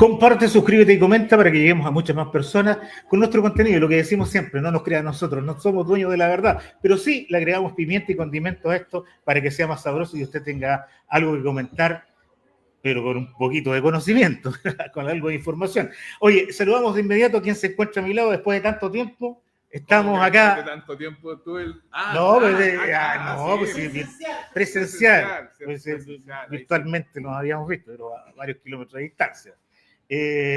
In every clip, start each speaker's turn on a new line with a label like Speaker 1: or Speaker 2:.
Speaker 1: Comparte, suscríbete y comenta para que lleguemos a muchas más personas con nuestro contenido. Lo que decimos siempre, no nos crean nosotros, no somos dueños de la verdad, pero sí le agregamos pimienta y condimento a esto para que sea más sabroso y usted tenga algo que comentar, pero con un poquito de conocimiento, con algo de información. Oye, saludamos de inmediato a quien se encuentra a mi lado después de tanto tiempo. Estamos acá.
Speaker 2: ¿De tanto tiempo tú
Speaker 1: presencial. Virtualmente nos habíamos visto, pero a varios kilómetros de distancia.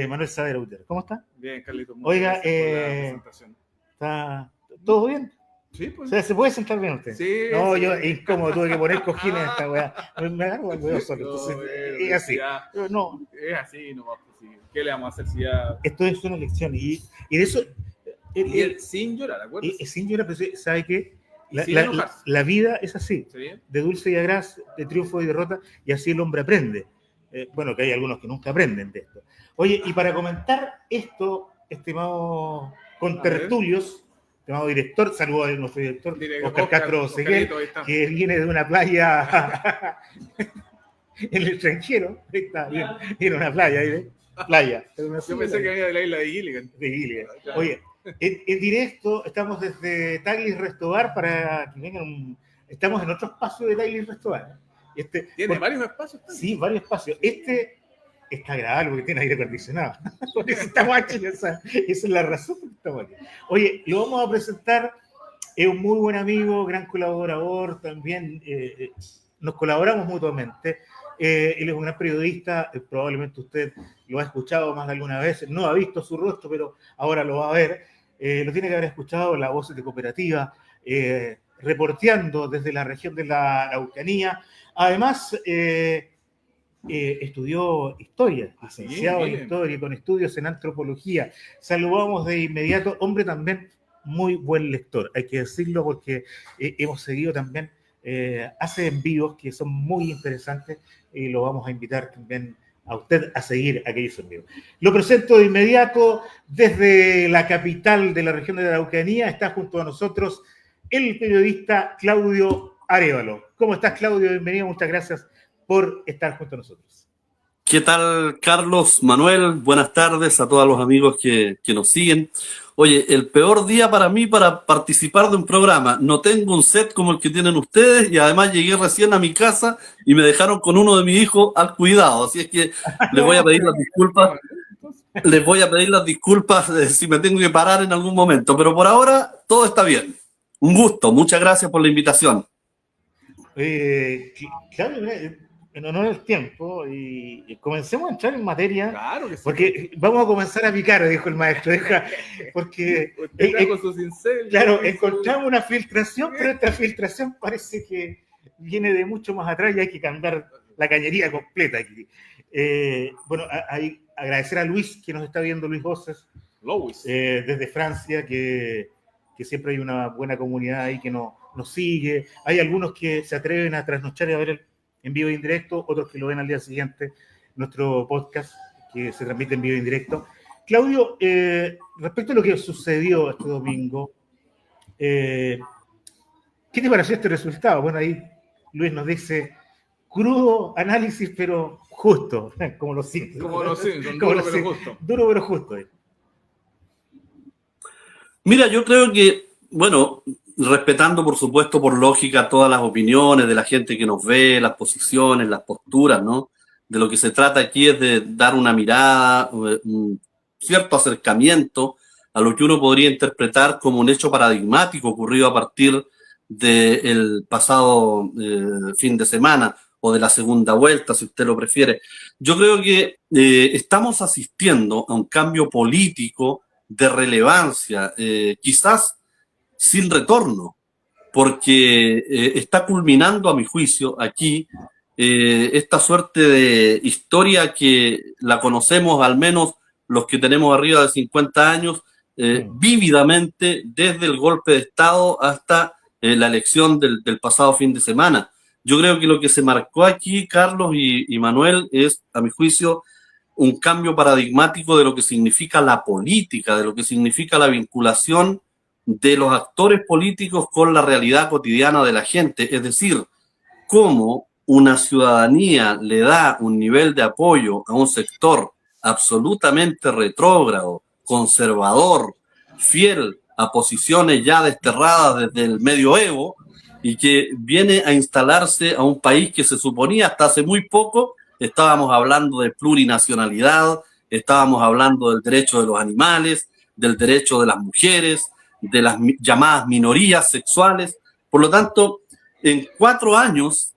Speaker 1: Manuel Saavedra Gutiérrez, ¿cómo está?
Speaker 2: Bien, Carlitos.
Speaker 1: Oiga, ¿está todo bien?
Speaker 2: Sí, pues.
Speaker 1: O sea, ¿se puede sentar bien usted?
Speaker 2: Sí.
Speaker 1: No,
Speaker 2: sí.
Speaker 1: yo incómodo, tuve que poner cojines a esta weá. Me agarro al weón solo. Entonces, es así. Pero no.
Speaker 2: Es así, no va a posible. ¿Qué le vamos a hacer si ya...?
Speaker 1: Esto es una elección y de eso...
Speaker 2: Y sin llorar, ¿de acuerdo?
Speaker 1: Sin llorar, pero ¿sabe qué?
Speaker 2: La
Speaker 1: vida es así, de dulce y agraz, de triunfo y derrota, y así el hombre aprende. Bueno, que hay algunos que nunca aprenden de esto. Oye, y para comentar esto, estimado contertulios, estimado director, saludo a nuestro director, Oscar Castro Seguel, que viene de una playa en el extranjero, está bien, viene una playa ahí de playa.
Speaker 2: Yo pensé que venía de la isla de Gilligan.
Speaker 1: Claro. Oye, en directo estamos desde Taglis Restobar para que vengan. Estamos en otro espacio de Taglis Restobar.
Speaker 2: ¿Tiene varios espacios?
Speaker 1: Sí, varios espacios. Está agradable porque tiene aire acondicionado. Por eso estamos aquí, esa es la razón por que estamos aquí. Oye, lo vamos a presentar. Es un muy buen amigo, gran colaborador también. Nos colaboramos mutuamente. Él es un gran periodista, probablemente usted lo ha escuchado más de alguna vez, no ha visto su rostro, pero ahora lo va a ver. Lo tiene que haber escuchado en la Voz de Cooperativa, reporteando desde la región de la Araucanía. Además, estudió historia, licenciado en historia, con estudios en antropología. Saludamos de inmediato, hombre también muy buen lector, hay que decirlo porque hemos seguido también, hace envíos que son muy interesantes y lo vamos a invitar también a usted a seguir aquellos envíos. Lo presento de inmediato desde la capital de la región de la Araucanía, está junto a nosotros el periodista Claudio Arévalo. ¿Cómo estás, Claudio? Bienvenido, muchas gracias por estar junto a nosotros.
Speaker 3: ¿Qué tal, Carlos, Manuel? Buenas tardes a todos los amigos que nos siguen. Oye, el peor día para mí para participar de un programa. No tengo un set como el que tienen ustedes y además llegué recién a mi casa y me dejaron con uno de mis hijos al cuidado. Así es que les voy a pedir las disculpas. Les voy a pedir las disculpas si me tengo que parar en algún momento. Pero por ahora todo está bien. Un gusto. Muchas gracias por la invitación.
Speaker 1: Claudio, en honor al tiempo, y comencemos a entrar en materia,
Speaker 2: claro que sí,
Speaker 1: porque vamos a comenzar a picar, dijo el maestro, porque claro, encontramos una filtración, pero esta filtración parece que viene de mucho más atrás y hay que cambiar la cañería completa aquí. Bueno, hay agradecer a Luis, que nos está viendo, Luis Voces, desde Francia, que siempre hay una buena comunidad ahí que nos sigue. Hay algunos que se atreven a trasnochar y a ver el en vivo e indirecto, otros que lo ven al día siguiente, nuestro podcast que se transmite en vivo e indirecto. Claudio, respecto a lo que sucedió este domingo, ¿qué te pareció este resultado? Bueno, ahí Luis nos dice, crudo análisis, pero justo, como los Simpsons. Duro, pero justo.
Speaker 3: Mira, yo creo que, bueno, respetando, por supuesto, por lógica, todas las opiniones de la gente que nos ve, las posiciones, las posturas, ¿no? De lo que se trata aquí es de dar una mirada, un cierto acercamiento a lo que uno podría interpretar como un hecho paradigmático ocurrido a partir del pasado fin de semana o de la segunda vuelta, si usted lo prefiere. Yo creo que estamos asistiendo a un cambio político de relevancia, quizás sin retorno, porque está culminando, a mi juicio, aquí esta suerte de historia que la conocemos, al menos los que tenemos arriba de 50 años, vívidamente desde el golpe de Estado hasta la elección del pasado fin de semana. Yo creo que lo que se marcó aquí, Carlos y Manuel, es, a mi juicio, un cambio paradigmático de lo que significa la política, de lo que significa la vinculación de los actores políticos con la realidad cotidiana de la gente, es decir, cómo una ciudadanía le da un nivel de apoyo a un sector absolutamente retrógrado, conservador, fiel a posiciones ya desterradas desde el medioevo y que viene a instalarse a un país que se suponía hasta hace muy poco estábamos hablando de plurinacionalidad, estábamos hablando del derecho de los animales, del derecho de las mujeres, de las llamadas minorías sexuales. Por lo tanto, en 4 años,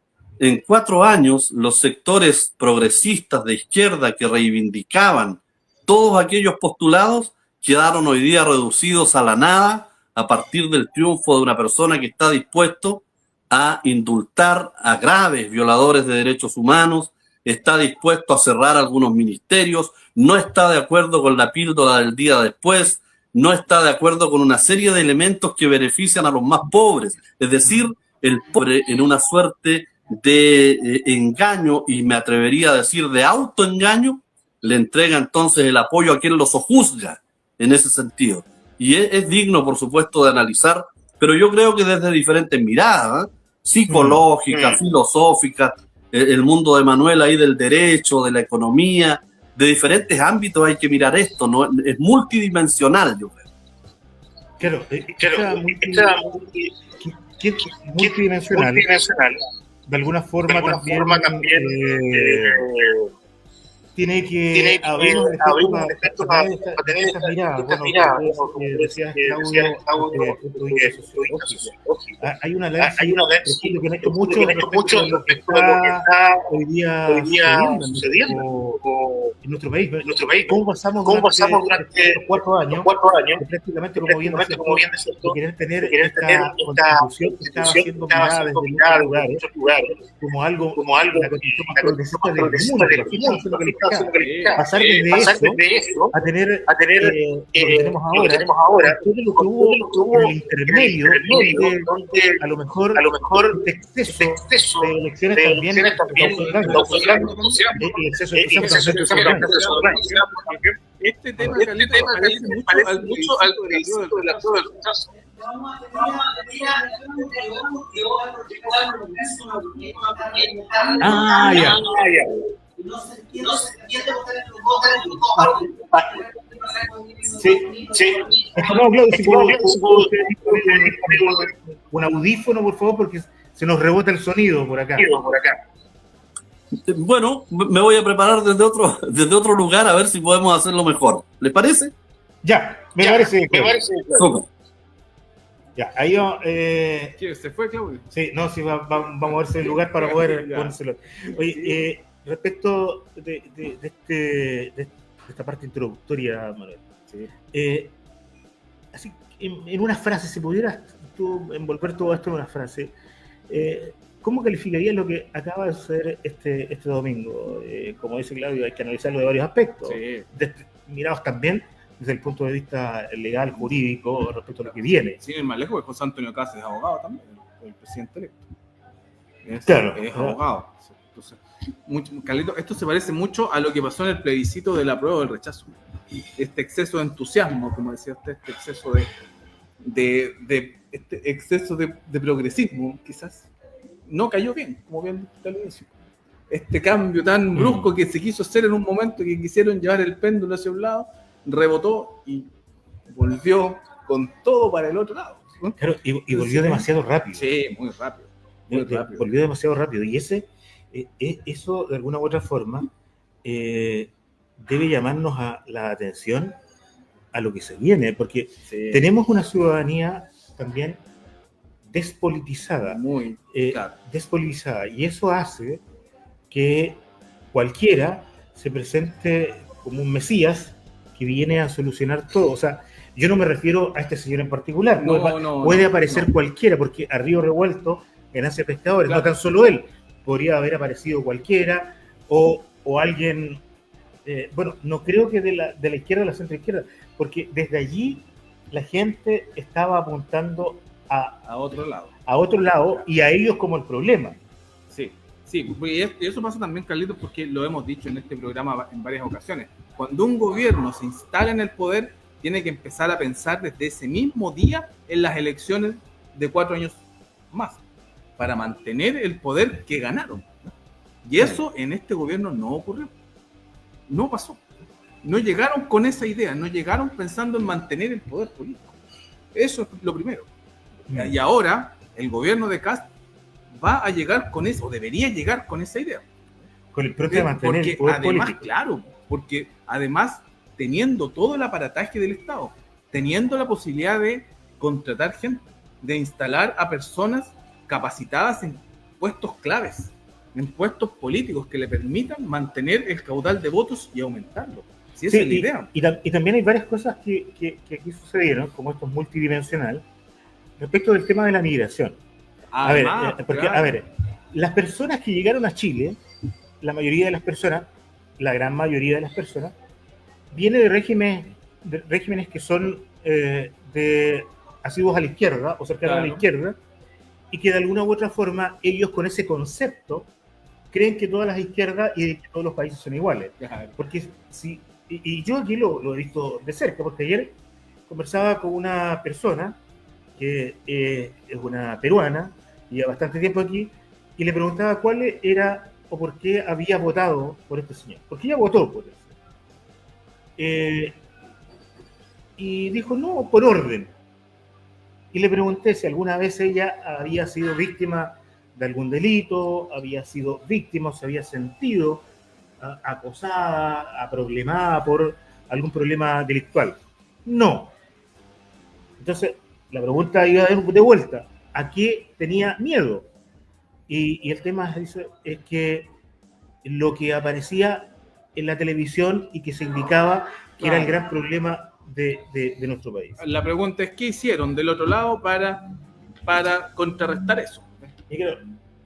Speaker 3: los sectores progresistas de izquierda que reivindicaban todos aquellos postulados quedaron hoy día reducidos a la nada a partir del triunfo de una persona que está dispuesto a indultar a graves violadores de derechos humanos, está dispuesto a cerrar algunos ministerios, no está de acuerdo con la píldora del día después, no está de acuerdo con una serie de elementos que benefician a los más pobres. Es decir, el pobre en una suerte de engaño, y me atrevería a decir de autoengaño, le entrega entonces el apoyo a quien lo sojuzga en ese sentido. Y es digno, por supuesto, de analizar, pero yo creo que desde diferentes miradas, psicológicas, filosóficas, el mundo de Manuel ahí del derecho, de la economía, de diferentes ámbitos hay que mirar esto, ¿no? Es multidimensional, yo creo.
Speaker 1: Claro, multidimensional. De alguna forma también tiene que haber un efecto para tener estas miradas. Decías, Claudio, hay una ley que me ha hecho mucho respecto a lo que está hoy día sucediendo en nuestro país. ¿Cómo pasamos durante los 4 años? Prácticamente, como bien decías, de querer tener esta constitución que estaba siendo mirada desde muchos lugares como algo la constitución más progresista del mundo. Pasar desde eso a tener lo que tenemos ahora, todo lo que hubo en el intermedio, donde a lo mejor este exceso de elecciones también y exceso de
Speaker 2: este tema parece mucho al plebiscito de la prueba del rechazo.
Speaker 1: Ya. Sí. No, Claudio, si puedo un audífono, por favor, porque se nos rebota el sonido por acá.
Speaker 3: Bueno, me voy a preparar desde otro lugar a ver si podemos hacerlo mejor. ¿Les parece?
Speaker 1: Ya, me parece.
Speaker 3: Súper.
Speaker 1: Ya, ahí
Speaker 2: ¿Se fue, Claudio?
Speaker 1: Sí, no, sí, vamos a moverse el lugar para poder ponérselo. Oye, respecto de esta parte introductoria, Manuel, sí. Así, en una frase, si pudieras tú envolver todo esto en una frase, ¿cómo calificarías lo que acaba de suceder este domingo? Como dice Claudio, hay que analizarlo de varios aspectos, mirados también desde el punto de vista legal, jurídico, respecto a lo que viene.
Speaker 2: Sí, más lejos, José Antonio Caz es abogado también, el presidente electo.
Speaker 1: Claro.
Speaker 2: Es abogado. Entonces, Carlito, esto se parece mucho a lo que pasó en el plebiscito del apruebo del rechazo. Este exceso de entusiasmo, como decía usted, este exceso de progresismo, quizás, no cayó bien, como bien usted lo dice. Este cambio tan brusco que se quiso hacer en un momento que quisieron llevar el péndulo hacia un lado, rebotó y volvió con todo para el otro lado.
Speaker 1: Claro, y volvió demasiado rápido.
Speaker 2: Sí, muy rápido.
Speaker 1: Volvió demasiado rápido. Y eso, de alguna u otra forma, debe llamarnos a la atención a lo que se viene, porque tenemos una ciudadanía también despolitizada.
Speaker 2: Muy
Speaker 1: despolitizada. Y eso hace que cualquiera se presente como un mesías que viene a solucionar todo. O sea, yo no me refiero a este señor en particular. Puede aparecer cualquiera, porque a río revuelto nace pescadores. Claro. No tan solo él. Podría haber aparecido cualquiera o alguien... no creo que de la izquierda o la centroizquierda, porque desde allí la gente estaba apuntando a otro lado y a ellos como el problema.
Speaker 2: Sí, y eso pasa también, Carlitos, porque lo hemos dicho en este programa en varias ocasiones. Cuando un gobierno se instala en el poder, tiene que empezar a pensar desde ese mismo día en las elecciones de 4 años más, para mantener el poder que ganaron. Y eso en este gobierno no ocurrió. No pasó. no llegaron con esa idea, no llegaron pensando en mantener el poder político. Eso es lo primero. Y ahora el gobierno de Kast va a llegar con eso, o debería llegar con esa idea.
Speaker 1: Con el propio mantener
Speaker 2: porque
Speaker 1: el poder
Speaker 2: además,
Speaker 1: político.
Speaker 2: claro, porque además, teniendo todo el aparataje del Estado, teniendo la posibilidad de contratar gente, de instalar a personas capacitadas en puestos claves, en puestos políticos que le permitan mantener el caudal de votos y aumentarlo. Si esa es la idea.
Speaker 1: Y también hay varias cosas que aquí sucedieron, como esto es multidimensional, respecto del tema de la migración.
Speaker 2: Además,
Speaker 1: a ver, las personas que llegaron a Chile, la gran mayoría de las personas, viene de regímenes que son asiduos a la izquierda o cercanos a la izquierda, y que de alguna u otra forma ellos con ese concepto creen que todas las izquierdas y que todos los países son iguales. Porque y yo aquí lo he visto de cerca, porque ayer conversaba con una persona que es una peruana, lleva bastante tiempo aquí, y le preguntaba cuál era o por qué había votado por este señor. Porque ella votó por eso. Y dijo, no, por orden. Y le pregunté si alguna vez ella había sido víctima de algún delito, había sido víctima o se había sentido acosada, problemada por algún problema delictual. No. Entonces, la pregunta iba de vuelta. ¿A qué tenía miedo? Y el tema es que lo que aparecía en la televisión y que se indicaba que era el gran problema de nuestro país.
Speaker 2: La pregunta es, ¿qué hicieron del otro lado para contrarrestar eso?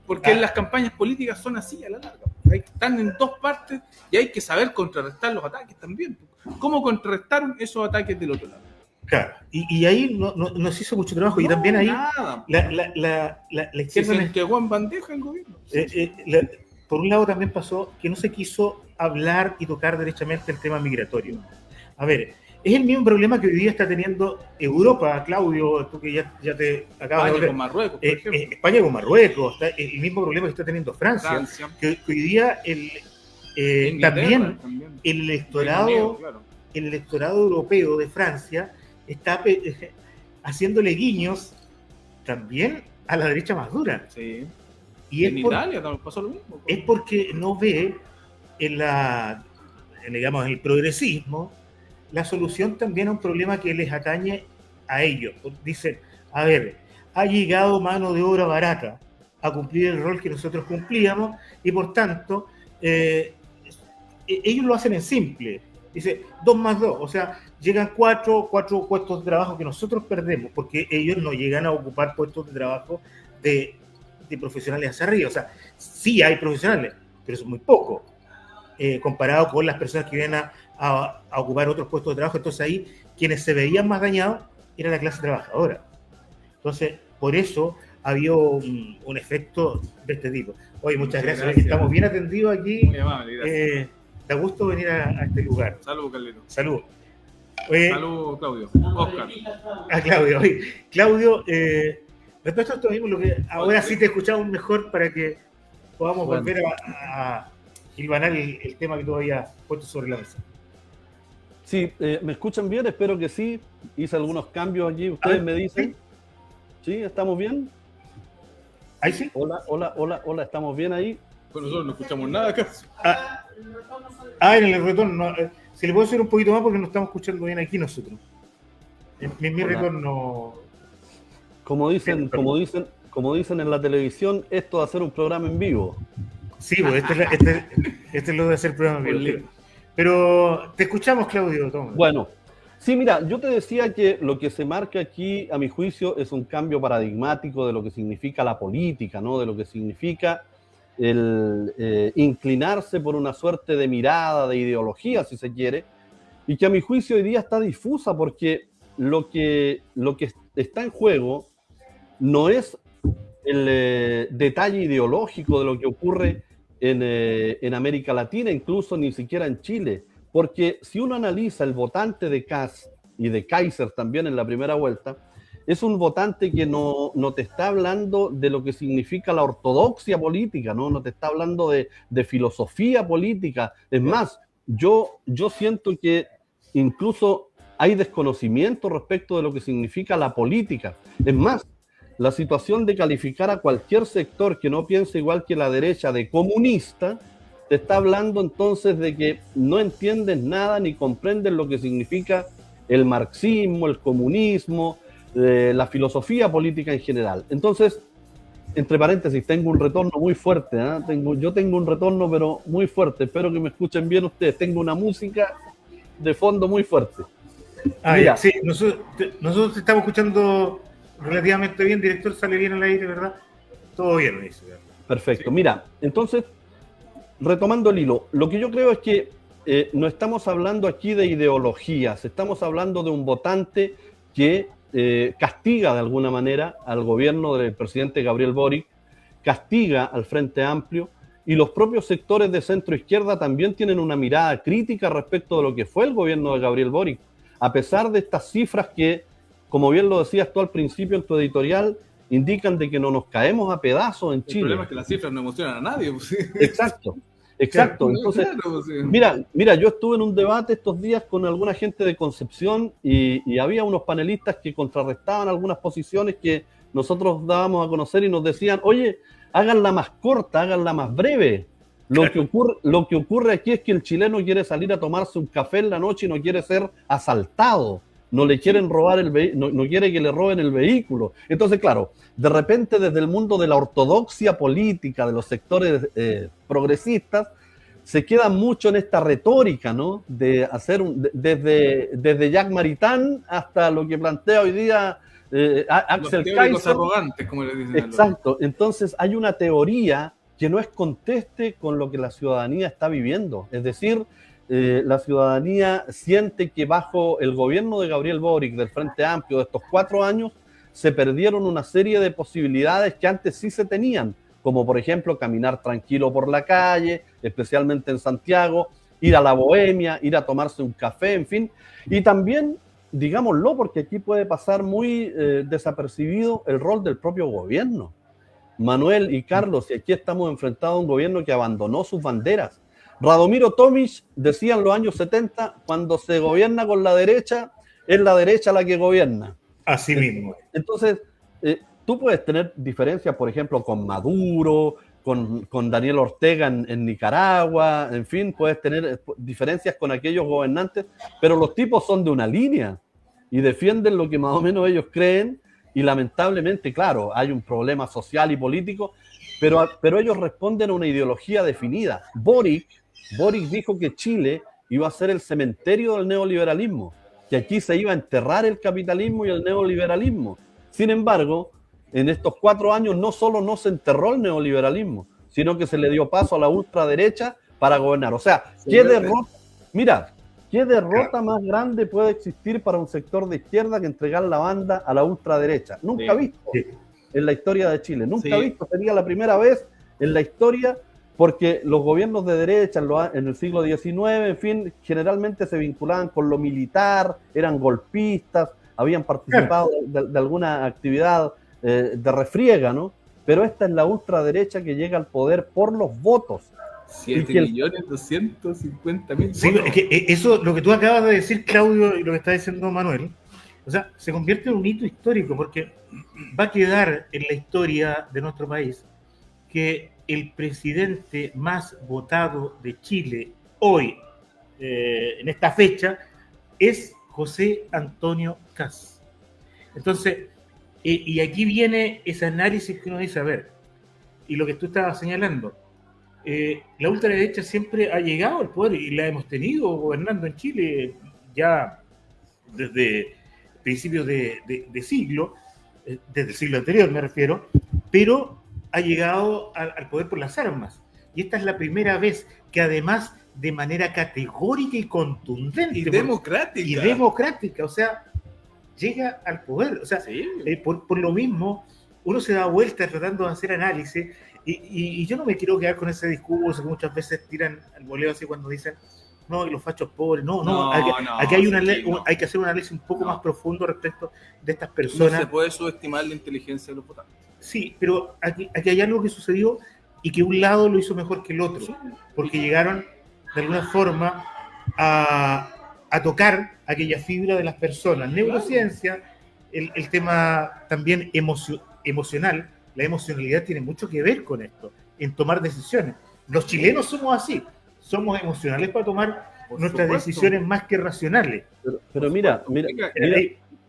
Speaker 2: Porque las campañas políticas son así a la larga. Están en dos partes y hay que saber contrarrestar los ataques también. ¿Cómo contrarrestaron esos ataques del otro lado?
Speaker 1: Claro, y ahí no se hizo mucho trabajo. Y también ahí
Speaker 2: nada.
Speaker 1: La izquierda
Speaker 2: se entregó en bandeja el gobierno.
Speaker 1: Por un lado también pasó que no se quiso hablar y tocar derechamente el tema migratorio. A ver, es el mismo problema que hoy día está teniendo Europa, Claudio, tú que ya te acabas de
Speaker 2: España con Marruecos, por ejemplo.
Speaker 1: España con Marruecos, está el mismo problema que está teniendo Francia. Que hoy día también el electorado europeo de Francia está haciéndole guiños también a la derecha más dura.
Speaker 2: Sí.
Speaker 1: Y
Speaker 2: en Italia también pasó lo mismo.
Speaker 1: Es porque no ve en el progresismo la solución también a un problema que les atañe a ellos. Dicen, a ver, ha llegado mano de obra barata a cumplir el rol que nosotros cumplíamos y por tanto ellos lo hacen en simple. Dice 2 más 2, o sea, llegan cuatro puestos de trabajo que nosotros perdemos porque ellos no llegan a ocupar puestos de trabajo de profesionales hacia arriba. O sea, sí hay profesionales, pero son muy pocos comparado con las personas que vienen a ocupar otros puestos de trabajo. Entonces ahí quienes se veían más dañados era la clase trabajadora. Entonces, por eso había un efecto de este tipo. Oye, muchas gracias. Estamos bien atendidos aquí.
Speaker 2: Muy amable, gracias.
Speaker 1: Da gusto venir a este lugar.
Speaker 2: Salud, Carlito.
Speaker 1: Salud.
Speaker 2: Salud, Claudio. Oscar.
Speaker 1: Claudio. Oye, Claudio, respecto a esto mismo, ahora sí te escuchamos mejor para que podamos volver a hilvanar el tema que tú habías puesto sobre la mesa.
Speaker 4: Sí, ¿me escuchan bien? Espero que sí. Hice algunos cambios allí. Ustedes me dicen. ¿Sí? ¿Estamos bien?
Speaker 1: ¿Ahí sí?
Speaker 4: Hola, ¿estamos bien ahí?
Speaker 2: Pues nosotros no escuchamos nada casi.
Speaker 1: En el retorno. Si le puedo hacer un poquito más porque no estamos escuchando bien aquí nosotros. Mi retorno.
Speaker 4: Como dicen en la televisión, esto de hacer un programa en vivo.
Speaker 1: Sí, pues este es lo de hacer programa en vivo. Pero te escuchamos, Claudio. Toma.
Speaker 4: Bueno, sí, mira, yo te decía que lo que se marca aquí, a mi juicio, es un cambio paradigmático de lo que significa la política, ¿no? De lo que significa el inclinarse por una suerte de mirada, de ideología, si se quiere, y que a mi juicio hoy día está difusa porque lo que está en juego no es el detalle ideológico de lo que ocurre en América Latina, incluso ni siquiera en Chile, porque si uno analiza el votante de Kast y de Kaiser también en la primera vuelta, es un votante que no te está hablando de lo que significa la ortodoxia política, no te está hablando de filosofía política. Es más, yo siento que incluso hay desconocimiento respecto de lo que significa la política. Es más, la situación de calificar a cualquier sector que no piense igual que la derecha de comunista, te está hablando entonces de que no entiendes nada ni comprendes lo que significa el marxismo, el comunismo, la filosofía política en general. Entonces, entre paréntesis, tengo un retorno muy fuerte, ¿eh? Yo tengo un retorno, pero muy fuerte. Espero que me escuchen bien ustedes. Tengo una música de fondo muy fuerte.
Speaker 1: Mira, sí, nosotros estamos escuchando relativamente bien. Director, sale bien al aire, ¿verdad? Todo bien, me dice.
Speaker 4: Perfecto. Sí. Mira, entonces, retomando el hilo, lo que yo creo es que no estamos hablando aquí de ideologías, estamos hablando de un votante que castiga de alguna manera al gobierno del presidente Gabriel Boric, castiga al Frente Amplio, y los propios sectores de centro izquierda también tienen una mirada crítica respecto de lo que fue el gobierno de Gabriel Boric, a pesar de estas cifras que, como bien lo decías tú al principio en tu editorial, indican de que no nos caemos a pedazos en Chile.
Speaker 2: El problema es que las cifras no emocionan a nadie. Pues.
Speaker 4: Exacto. Entonces, mira, yo estuve en un debate estos días con alguna gente de Concepción y había unos panelistas que contrarrestaban algunas posiciones que nosotros dábamos a conocer y nos decían, oye, háganla más corta, háganla más breve. Lo que ocurre aquí es que el chileno quiere salir a tomarse un café en la noche y no quiere ser asaltado. No le quieren robar no quiere que le roben el vehículo. Entonces, claro, de repente desde el mundo de la ortodoxia política, de los sectores progresistas, se queda mucho en esta retórica, ¿no? De hacer desde Jacques Maritain hasta lo que plantea hoy día Axel Kaiser.
Speaker 2: Arrogantes, como le dicen.
Speaker 4: Exacto. Entonces hay una teoría que no es conteste con lo que la ciudadanía está viviendo. Es decir, la ciudadanía siente que bajo el gobierno de Gabriel Boric, del Frente Amplio, de estos 4 años, se perdieron una serie de posibilidades que antes sí se tenían, como por ejemplo caminar tranquilo por la calle, especialmente en Santiago, ir a la bohemia, ir a tomarse un café, en fin. Y también, digámoslo, porque aquí puede pasar muy desapercibido el rol del propio gobierno. Manuel y Carlos, y aquí estamos enfrentados a un gobierno que abandonó sus banderas. Radomiro Tomic decía en los años 70, cuando se gobierna con la derecha, es la derecha la que gobierna.
Speaker 1: Así mismo.
Speaker 4: Entonces, tú puedes tener diferencias, por ejemplo, con Maduro, con Daniel Ortega en Nicaragua, en fin, puedes tener diferencias con aquellos gobernantes, pero los tipos son de una línea y defienden lo que más o menos ellos creen, y lamentablemente, claro, hay un problema social y político, pero ellos responden a una ideología definida. Boric dijo que Chile iba a ser el cementerio del neoliberalismo, que aquí se iba a enterrar el capitalismo y el neoliberalismo. Sin embargo, en estos 4 años no solo no se enterró el neoliberalismo, sino que se le dio paso a la ultraderecha para gobernar. O sea, ¿qué derrota más grande puede existir para un sector de izquierda que entregar la banda a la ultraderecha? Nunca visto en la historia de Chile. Nunca visto. Sería la primera vez en la historia, porque los gobiernos de derecha en el siglo XIX, en fin, generalmente se vinculaban con lo militar, eran golpistas, habían participado de alguna actividad de refriega, ¿no? Pero esta es la ultraderecha que llega al poder por los votos.
Speaker 2: 7.250.000.
Speaker 1: Sí, es que eso, lo que tú acabas de decir, Claudio, y lo que está diciendo Manuel, o sea, se convierte en un hito histórico, porque va a quedar en la historia de nuestro país que el presidente más votado de Chile hoy, en esta fecha, es José Antonio Kast. Entonces, y aquí viene ese análisis que uno dice, a ver, y lo que tú estabas señalando, la ultraderecha siempre ha llegado al poder y la hemos tenido gobernando en Chile ya desde principios de siglo, desde el siglo anterior me refiero, pero ha llegado al poder por las armas. Y esta es la primera vez que además de manera categórica y contundente
Speaker 2: y democrática,
Speaker 1: o sea, llega al poder. O sea, por lo mismo, uno se da vuelta tratando de hacer análisis y yo no me quiero quedar con ese discurso que muchas veces tiran al voleo así cuando dicen no, que los fachos pobres, aquí hay que hacer un análisis un poco más profundo respecto de estas personas.
Speaker 2: No se puede subestimar la inteligencia de los votantes.
Speaker 1: Sí, pero aquí hay algo que sucedió y que un lado lo hizo mejor que el otro, porque llegaron de alguna forma a tocar aquella fibra de las personas. Neurociencia, el tema también emocional, la emocionalidad tiene mucho que ver con esto, en tomar decisiones. Los chilenos somos así, somos emocionales para tomar nuestras decisiones más que racionales.
Speaker 4: Pero mira,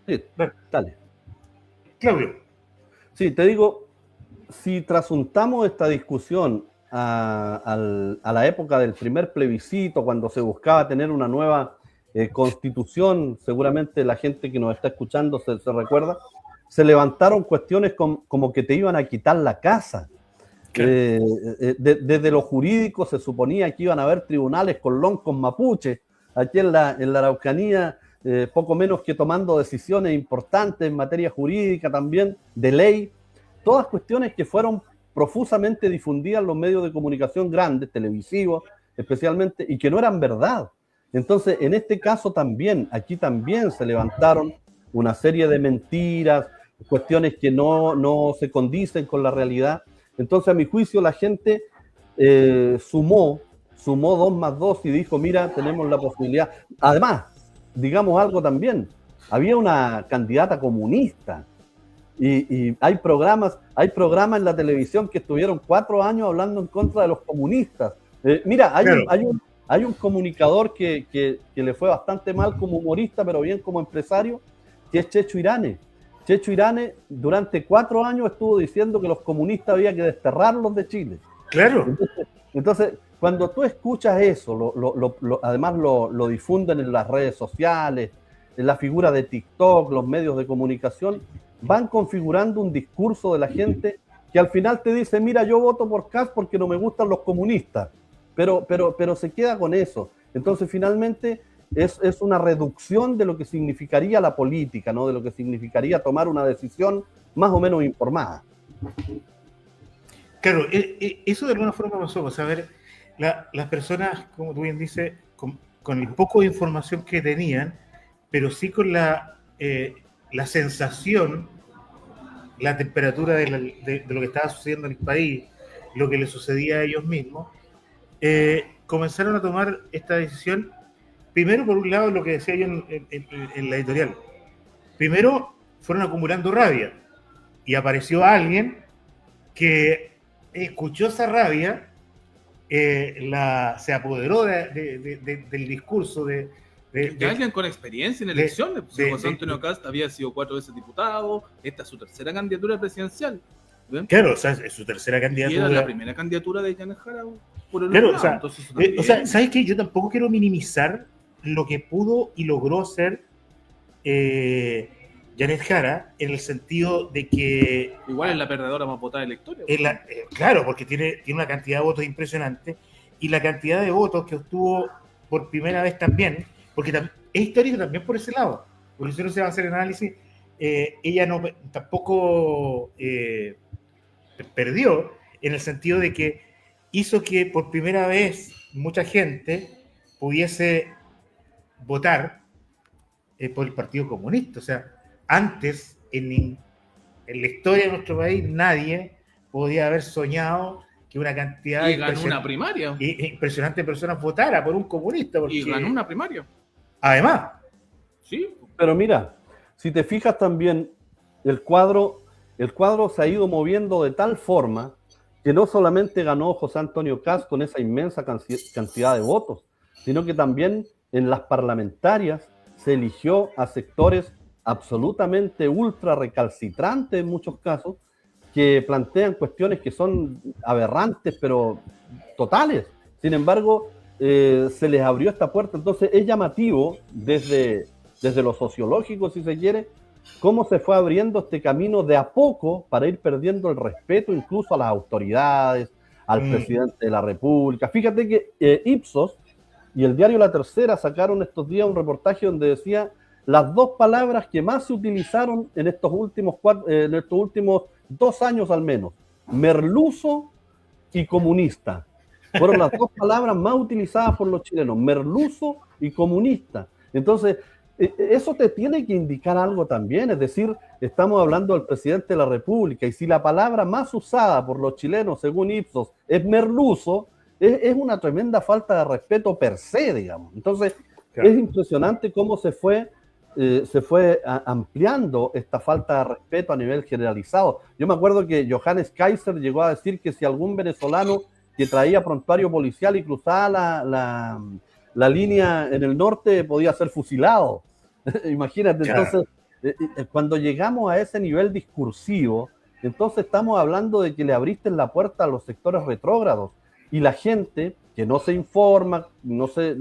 Speaker 4: sí, dale.
Speaker 1: Claudio.
Speaker 4: Sí, te digo, si trasuntamos esta discusión a la época del primer plebiscito, cuando se buscaba tener una nueva constitución, seguramente la gente que nos está escuchando se recuerda, se levantaron cuestiones como que te iban a quitar la casa. Desde lo jurídico se suponía que iban a haber tribunales con loncos mapuche, aquí en la Araucanía, poco menos que tomando decisiones importantes en materia jurídica también, de ley, todas cuestiones que fueron profusamente difundidas en los medios de comunicación grandes, televisivos especialmente, y que no eran verdad. Entonces, en este caso también, aquí también se levantaron una serie de mentiras, cuestiones que no se condicen con la realidad. Entonces, a mi juicio, la gente sumó 2 más 2 y dijo, mira, tenemos la posibilidad. Además, digamos algo también, había una candidata comunista y hay programas en la televisión que estuvieron 4 años hablando en contra de los comunistas. Mira, hay un comunicador que le fue bastante mal como humorista, pero bien como empresario, que es Checho Irane. Checho Irane durante 4 años estuvo diciendo que los comunistas había que desterrarlos de Chile.
Speaker 1: Claro.
Speaker 4: Entonces cuando tú escuchas eso, además lo difunden en las redes sociales, en la figura de TikTok, los medios de comunicación, van configurando un discurso de la gente que al final te dice, mira, yo voto por Kast porque no me gustan los comunistas, pero se queda con eso. Entonces finalmente es una reducción de lo que significaría la política, ¿no? De lo que significaría tomar una decisión más o menos informada.
Speaker 1: Claro, eso de alguna forma pasó, pues, a ver, las personas, como tú bien dices, con el poco de información que tenían, pero sí con la sensación, la temperatura de lo que estaba sucediendo en el país, lo que les sucedía a ellos mismos, comenzaron a tomar esta decisión. Primero, por un lado, lo que decía yo en la editorial. Primero, fueron acumulando rabia y apareció alguien que escuchó esa rabia, se apoderó del discurso de
Speaker 2: alguien con experiencia en elecciones. José Antonio Kast había sido 4 veces diputado, esta es su tercera candidatura presidencial. ¿Ven?
Speaker 1: Claro, o sea, es su tercera candidatura.
Speaker 2: Y era la primera candidatura de Janet Jara por el
Speaker 1: claro,
Speaker 2: lado.
Speaker 1: O sea, ¿sabes qué? Yo tampoco quiero minimizar lo que pudo y logró hacer Janet Jara, en el sentido de que...
Speaker 2: Igual es la perdedora más votada de la historia.
Speaker 1: Claro, porque tiene una cantidad de votos impresionante, y la cantidad de votos que obtuvo por primera vez también, porque es histórico también por ese lado, porque si no se va a hacer el análisis, ella tampoco perdió, en el sentido de que hizo que por primera vez mucha gente pudiese votar por el Partido Comunista. O sea, antes en la historia de nuestro país nadie podía haber soñado que una cantidad impresionante de personas votara por un comunista.
Speaker 2: Y ganó una primaria.
Speaker 1: Además.
Speaker 2: Sí.
Speaker 4: Pero mira, si te fijas también, el cuadro se ha ido moviendo de tal forma que no solamente ganó José Antonio Kast con esa inmensa cantidad de votos, sino que también en las parlamentarias se eligió a sectores absolutamente ultra recalcitrantes en muchos casos, que plantean cuestiones que son aberrantes, pero totales. Sin embargo, se les abrió esta puerta. Entonces es llamativo desde lo sociológico, si se quiere, cómo se fue abriendo este camino de a poco para ir perdiendo el respeto incluso a las autoridades, al presidente de la República. Fíjate que Ipsos y el diario La Tercera sacaron estos días un reportaje donde decía las 2 palabras que más se utilizaron en estos últimos 2 años al menos: merluzo y comunista. Fueron las 2 palabras más utilizadas por los chilenos, merluzo y comunista. Entonces, eso te tiene que indicar algo también, es decir, estamos hablando del presidente de la República, y si la palabra más usada por los chilenos, según Ipsos, es merluzo, es una tremenda falta de respeto per se, digamos. Entonces, claro, es impresionante cómo se fue ampliando esta falta de respeto a nivel generalizado. Yo me acuerdo que Johannes Kaiser llegó a decir que si algún venezolano que traía prontuario policial y cruzaba la línea en el norte podía ser fusilado. Imagínate, claro. Entonces, cuando llegamos a ese nivel discursivo, entonces estamos hablando de que le abriste la puerta a los sectores retrógrados y la gente que no se informa, no se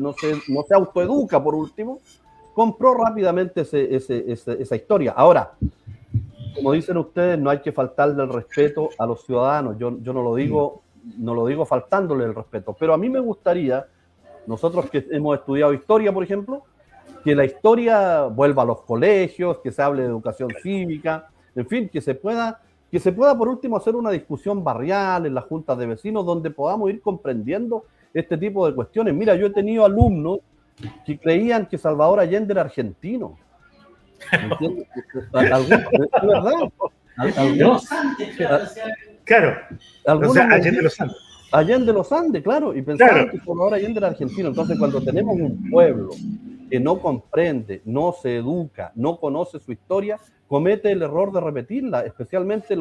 Speaker 4: autoeduca por último, compró rápidamente esa historia. Ahora, como dicen ustedes, no hay que faltarle el respeto a los ciudadanos. Yo no lo digo faltándole el respeto, pero a mí me gustaría, nosotros que hemos estudiado historia, por ejemplo, que la historia vuelva a los colegios, que se hable de educación cívica, en fin, que se pueda por último hacer una discusión barrial en las juntas de vecinos donde podamos ir comprendiendo este tipo de cuestiones. Mira, yo he tenido alumnos que creían que Salvador Allende era argentino. ¿Entiendes? Es verdad.
Speaker 1: Claro. O sea,
Speaker 4: Allende los Andes, claro. Y pensaban que Salvador Allende era argentino. Entonces, cuando tenemos un pueblo que no comprende, no se educa, no conoce su historia, comete el error de repetirla, especialmente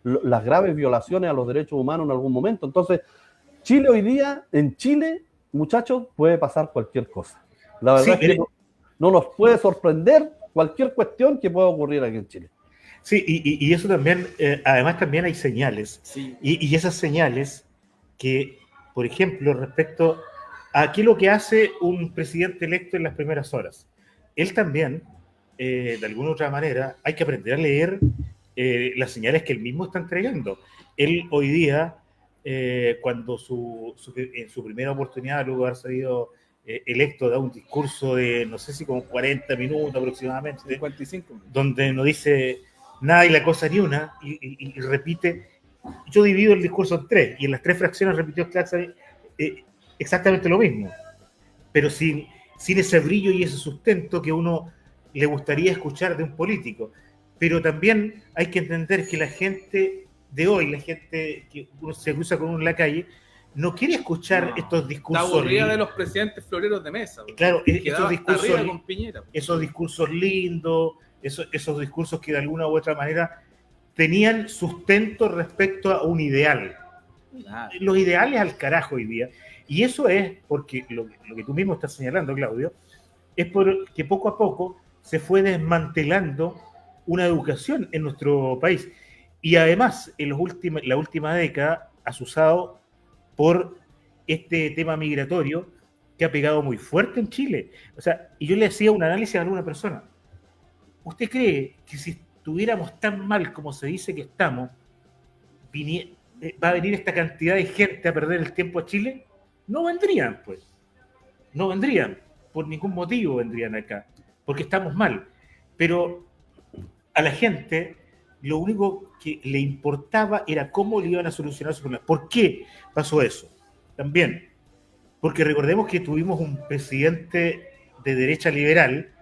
Speaker 4: las graves violaciones a los derechos humanos en algún momento. Entonces, Chile hoy día, en Chile, muchachos, puede pasar cualquier cosa. La verdad es que no nos puede sorprender cualquier cuestión que pueda ocurrir aquí en Chile.
Speaker 1: Sí, y eso también, además también hay señales.
Speaker 2: Sí.
Speaker 1: Y esas señales que, por ejemplo, respecto a qué es lo que hace un presidente electo en las primeras horas. Él también, de alguna u otra manera, hay que aprender a leer las señales que él mismo está entregando. Él hoy día, cuando en su primera oportunidad, luego de haber salido electo, da un discurso de, no sé si como 40 minutos aproximadamente,
Speaker 2: 55,
Speaker 1: donde no dice nada y la cosa ni una, y repite, yo divido el discurso en tres, y en las tres fracciones repitió exactamente lo mismo, pero sin ese brillo y ese sustento que uno le gustaría escuchar de un político. Pero también hay que entender que la gente de hoy, la gente que uno se cruza con uno en la calle, no quiere escuchar estos discursos.
Speaker 2: La aburrida de los presidentes floreros de mesa.
Speaker 1: Claro, esos discursos lindos, esos discursos que de alguna u otra manera tenían sustento respecto a un ideal. Los ideales al carajo hoy día. Y eso es porque lo que tú mismo estás señalando, Claudio, es porque poco a poco se fue desmantelando una educación en nuestro país. Y además, en la última década, asusado por este tema migratorio que ha pegado muy fuerte en Chile. O sea, y yo le hacía un análisis a alguna persona. ¿Usted cree que si estuviéramos tan mal como se dice que estamos, va a venir esta cantidad de gente a perder el tiempo a Chile? No vendrían, pues. No vendrían. Por ningún motivo vendrían acá. Porque estamos mal. Pero a la gente lo único que le importaba era cómo le iban a solucionar sus problemas. ¿Por qué pasó eso? También, porque recordemos que tuvimos un presidente de derecha liberal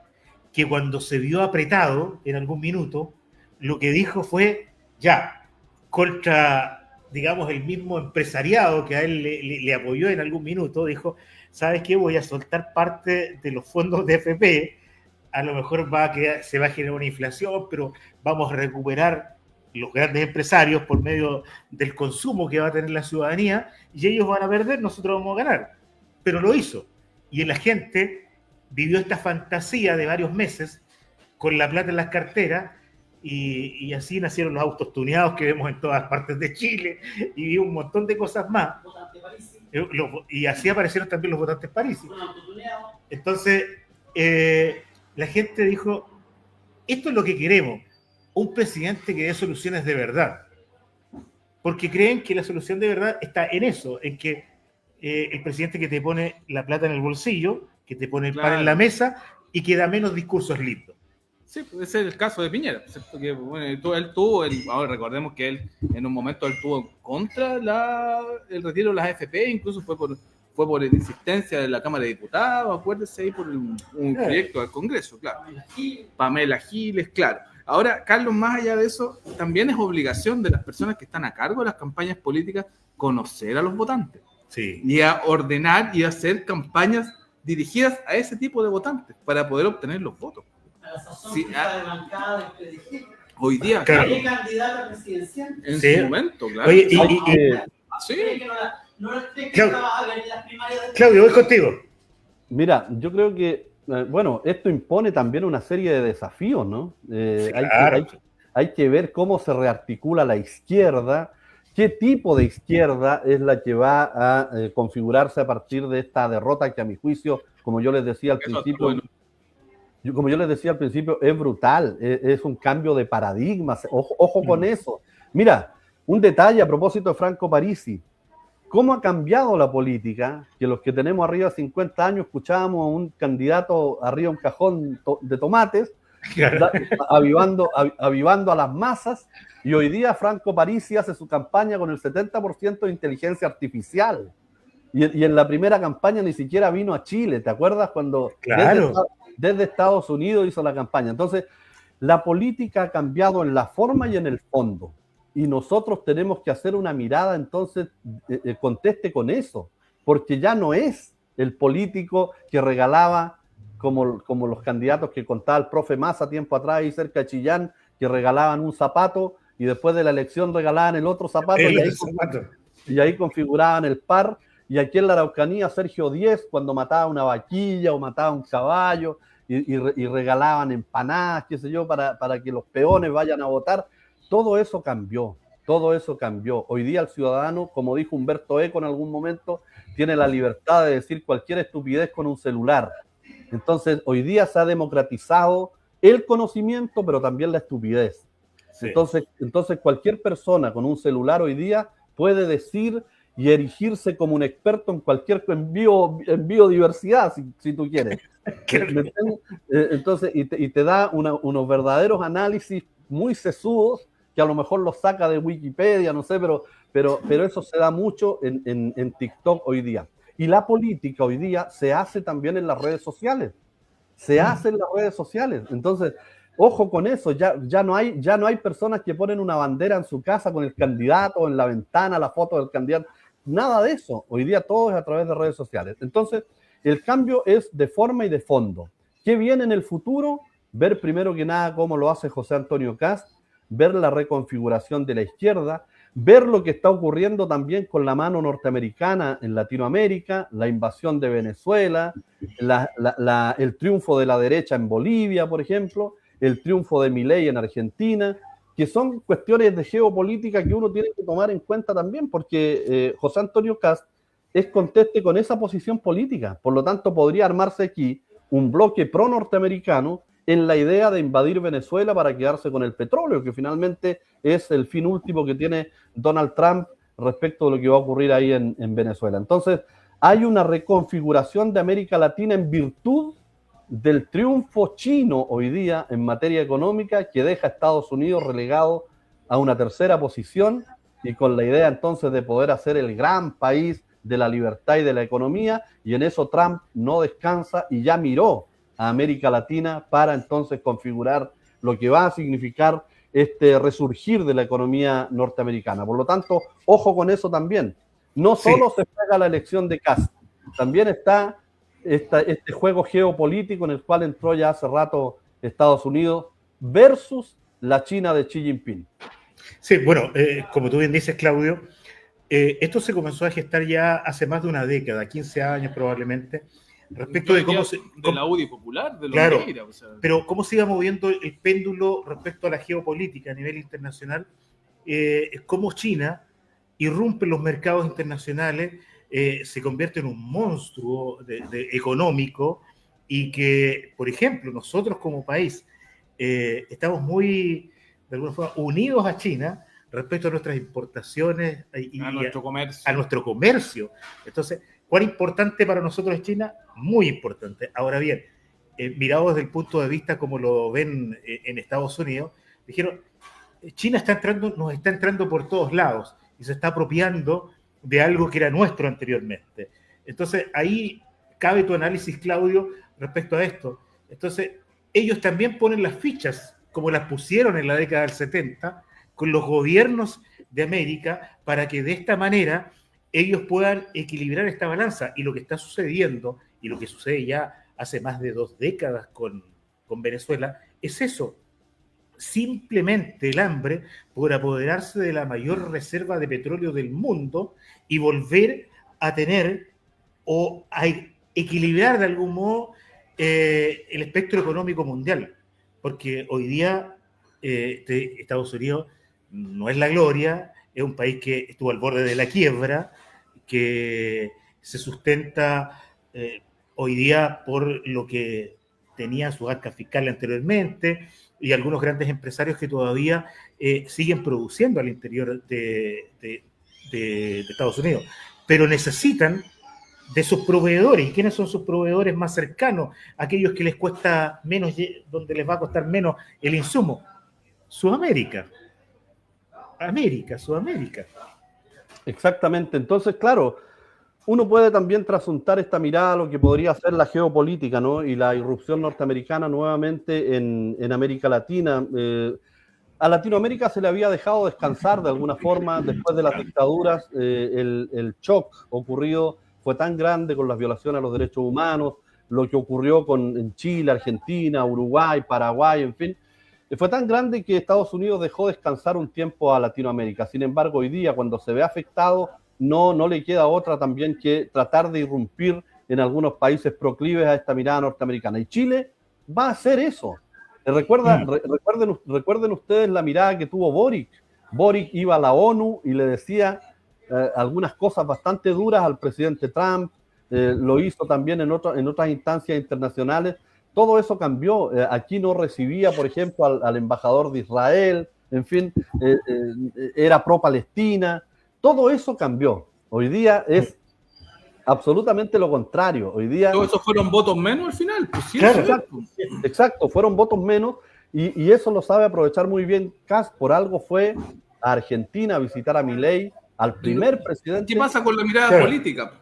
Speaker 1: que cuando se vio apretado en algún minuto, lo que dijo fue, ya, contra, digamos, el mismo empresariado que a él le apoyó en algún minuto, dijo, ¿sabes qué? Voy a soltar parte de los fondos de FP, a lo mejor se va a generar una inflación, pero vamos a recuperar los grandes empresarios por medio del consumo que va a tener la ciudadanía, y ellos van a perder, nosotros vamos a ganar. Pero lo hizo. Y la gente vivió esta fantasía de varios meses con la plata en las carteras, y así nacieron los autos tuneados que vemos en todas partes de Chile, y un montón de cosas más. Y así aparecieron también los votantes Parisi. Entonces, la gente dijo, esto es lo que queremos, un presidente que dé soluciones de verdad, porque creen que la solución de verdad está en eso, en que el presidente que te pone la plata en el bolsillo, que te pone el pan en la mesa y que da menos discursos lindos.
Speaker 2: Sí, ese es el caso de Piñera, ¿cierto? Que, bueno, él tuvo, ahora recordemos que él en un momento él tuvo contra el retiro de las AFP, incluso fue por insistencia de la Cámara de Diputados, acuérdese ahí por un proyecto al Congreso, claro. Pamela Giles, claro. Ahora, Carlos, más allá de eso, también es obligación de las personas que están a cargo de las campañas políticas conocer a los votantes.
Speaker 1: Sí.
Speaker 2: Y a ordenar y a hacer campañas dirigidas a ese tipo de votantes para poder obtener los votos. Sí,
Speaker 5: de bancada,
Speaker 2: hoy día,
Speaker 1: claro.
Speaker 5: ¿Qué candidata presidencial?
Speaker 2: En
Speaker 1: Sí.
Speaker 2: su momento, claro.
Speaker 1: Oye,
Speaker 2: sí.
Speaker 1: Claudio, voy contigo.
Speaker 4: Mira, yo creo que, bueno, esto impone también una serie de desafíos, ¿no?
Speaker 1: Claro.
Speaker 4: Hay que ver cómo se rearticula la izquierda, qué tipo de izquierda es la que va a configurarse a partir de esta derrota que, a mi juicio, como yo les decía al principio, es brutal, es un cambio de paradigma. Ojo con eso. Mira, un detalle a propósito de Franco Parisi. ¿Cómo ha cambiado la política? Que los que tenemos arriba de 50 años escuchábamos a un candidato arriba de un cajón de tomates, avivando a las masas, y hoy día Franco Parisi hace su campaña con el 70% de inteligencia artificial. Y en la primera campaña ni siquiera vino a Chile, ¿te acuerdas? Cuando desde Estados Unidos hizo la campaña. Entonces, la política ha cambiado en la forma y en el fondo. Y nosotros tenemos que hacer una mirada, entonces, conteste con eso, porque ya no es el político que regalaba, como los candidatos que contaba el profe Massa tiempo atrás, ahí cerca de Chillán, que regalaban un zapato y después de la elección regalaban el otro zapato, y ahí configuraban el par. Y aquí en la Araucanía, Sergio Díez, cuando mataba una vaquilla o mataba un caballo, y regalaban empanadas, qué sé yo, para que los peones vayan a votar. Todo eso cambió. Hoy día el ciudadano, como dijo Humberto Eco en algún momento, tiene la libertad de decir cualquier estupidez con un celular. Entonces, hoy día se ha democratizado el conocimiento, pero también la estupidez. Sí. Entonces, cualquier persona con un celular hoy día puede decir y erigirse como un experto en biodiversidad, si tú quieres. Entonces, y te da unos verdaderos análisis muy sesudos, que a lo mejor los saca de Wikipedia, no sé, pero eso se da mucho en TikTok hoy día. Y la política hoy día se hace también en las redes sociales. Entonces, ojo con eso, ya no hay personas que ponen una bandera en su casa con el candidato, en la ventana, la foto del candidato. Nada de eso. Hoy día todo es a través de redes sociales. Entonces, el cambio es de forma y de fondo. ¿Qué viene en el futuro? Ver primero que nada cómo lo hace José Antonio Kast, ver la reconfiguración de la izquierda, ver lo que está ocurriendo también con la mano norteamericana en Latinoamérica, la invasión de Venezuela, el triunfo de la derecha en Bolivia, por ejemplo, el triunfo de Milei en Argentina, que son cuestiones de geopolítica que uno tiene que tomar en cuenta también, porque José Antonio Kast es conteste con esa posición política. Por lo tanto, podría armarse aquí un bloque pro-norteamericano en la idea de invadir Venezuela para quedarse con el petróleo, que finalmente es el fin último que tiene Donald Trump respecto de lo que va a ocurrir ahí en Venezuela. Entonces, hay una reconfiguración de América Latina en virtud del triunfo chino hoy día en materia económica, que deja a Estados Unidos relegado a una tercera posición, y con la idea entonces de poder hacer el gran país de la libertad y de la economía, y en eso Trump no descansa y ya miró a América Latina para entonces configurar lo que va a significar este resurgir de la economía norteamericana. Por lo tanto, ojo con eso también. No solo se juega la elección de Kast, también está este juego geopolítico en el cual entró ya hace rato Estados Unidos versus la China de Xi Jinping.
Speaker 1: Sí, bueno, como tú bien dices, Claudio, esto se comenzó a gestar ya hace más de una década, 15 años probablemente, respecto de cómo
Speaker 2: de la UDI popular, de lo
Speaker 1: claro,
Speaker 2: que era, o sea.
Speaker 1: Pero cómo se iba moviendo el péndulo respecto a la geopolítica a nivel internacional, cómo China irrumpe en los mercados internacionales, se convierte en un monstruo económico, y que, por ejemplo, nosotros como país estamos muy, de alguna forma, unidos a China respecto a nuestras importaciones y
Speaker 2: a
Speaker 1: nuestro comercio. Entonces, ¿cuán importante para nosotros es China? Muy importante. Ahora bien, mirado desde el punto de vista como lo ven en Estados Unidos, dijeron, China nos está entrando por todos lados y se está apropiando de algo que era nuestro anteriormente. Entonces, ahí cabe tu análisis, Claudio, respecto a esto. Entonces, ellos también ponen las fichas, como las pusieron en la década del 70, con los gobiernos de América, para que de esta manera ellos puedan equilibrar esta balanza. Y lo que está sucediendo, y lo que sucede ya hace más de 2 décadas con Venezuela, es eso. Simplemente el hambre por apoderarse de la mayor reserva de petróleo del mundo y volver a tener o a equilibrar de algún modo el espectro económico mundial. Porque hoy día Estados Unidos no es la gloria, es un país que estuvo al borde de la quiebra, que se sustenta hoy día por lo que tenía su arca fiscal anteriormente, y algunos grandes empresarios que todavía siguen produciendo al interior de Estados Unidos, pero necesitan de sus proveedores. ¿Y quiénes son sus proveedores más cercanos? Aquellos que les cuesta menos, donde les va a costar menos el insumo. Sudamérica. Sudamérica.
Speaker 4: Exactamente. Entonces, claro, uno puede también trasuntar esta mirada a lo que podría ser la geopolítica, ¿no? Y la irrupción norteamericana nuevamente en América Latina. A Latinoamérica se le había dejado descansar de alguna forma después de las dictaduras. El shock ocurrido fue tan grande con las violaciones a los derechos humanos, lo que ocurrió en Chile, Argentina, Uruguay, Paraguay, en fin. Fue tan grande que Estados Unidos dejó descansar un tiempo a Latinoamérica. Sin embargo, hoy día, cuando se ve afectado, no le queda otra también que tratar de irrumpir en algunos países proclives a esta mirada norteamericana. Y Chile va a hacer eso. Recuerden ustedes la mirada que tuvo Boric. Boric iba a la ONU y le decía algunas cosas bastante duras al presidente Trump. Lo hizo también en otras instancias internacionales. Todo eso cambió. Aquí no recibía, por ejemplo, al embajador de Israel. En fin, era pro-Palestina. Todo eso cambió. Hoy día es absolutamente lo contrario. Hoy día...
Speaker 2: ¿Todos esos fueron votos menos al final? Pues sí,
Speaker 4: claro, exacto, fueron votos menos y eso lo sabe aprovechar muy bien Kast. Por algo fue a Argentina a visitar a Milei, al primer presidente...
Speaker 2: ¿Qué pasa con la mirada política?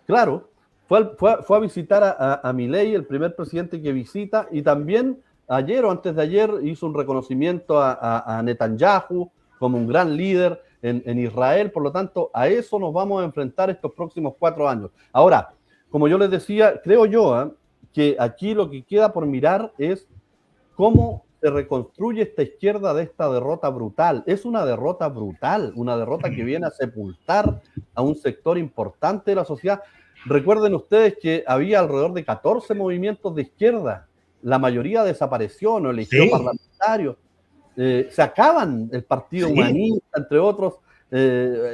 Speaker 4: Claro, fue a visitar a Milei, el primer presidente que visita, y también ayer o antes de ayer hizo un reconocimiento a Netanyahu como un gran líder en Israel. Por lo tanto, a eso nos vamos a enfrentar estos próximos 4 años. Ahora, como yo les decía, creo yo que aquí lo que queda por mirar es cómo se reconstruye esta izquierda de esta derrota brutal. Es una derrota brutal, una derrota que viene a sepultar a un sector importante de la sociedad. Recuerden ustedes que había alrededor de 14 movimientos de izquierda. La mayoría desapareció, no eligió parlamentarios. Se acaban el Partido Humanista, entre otros,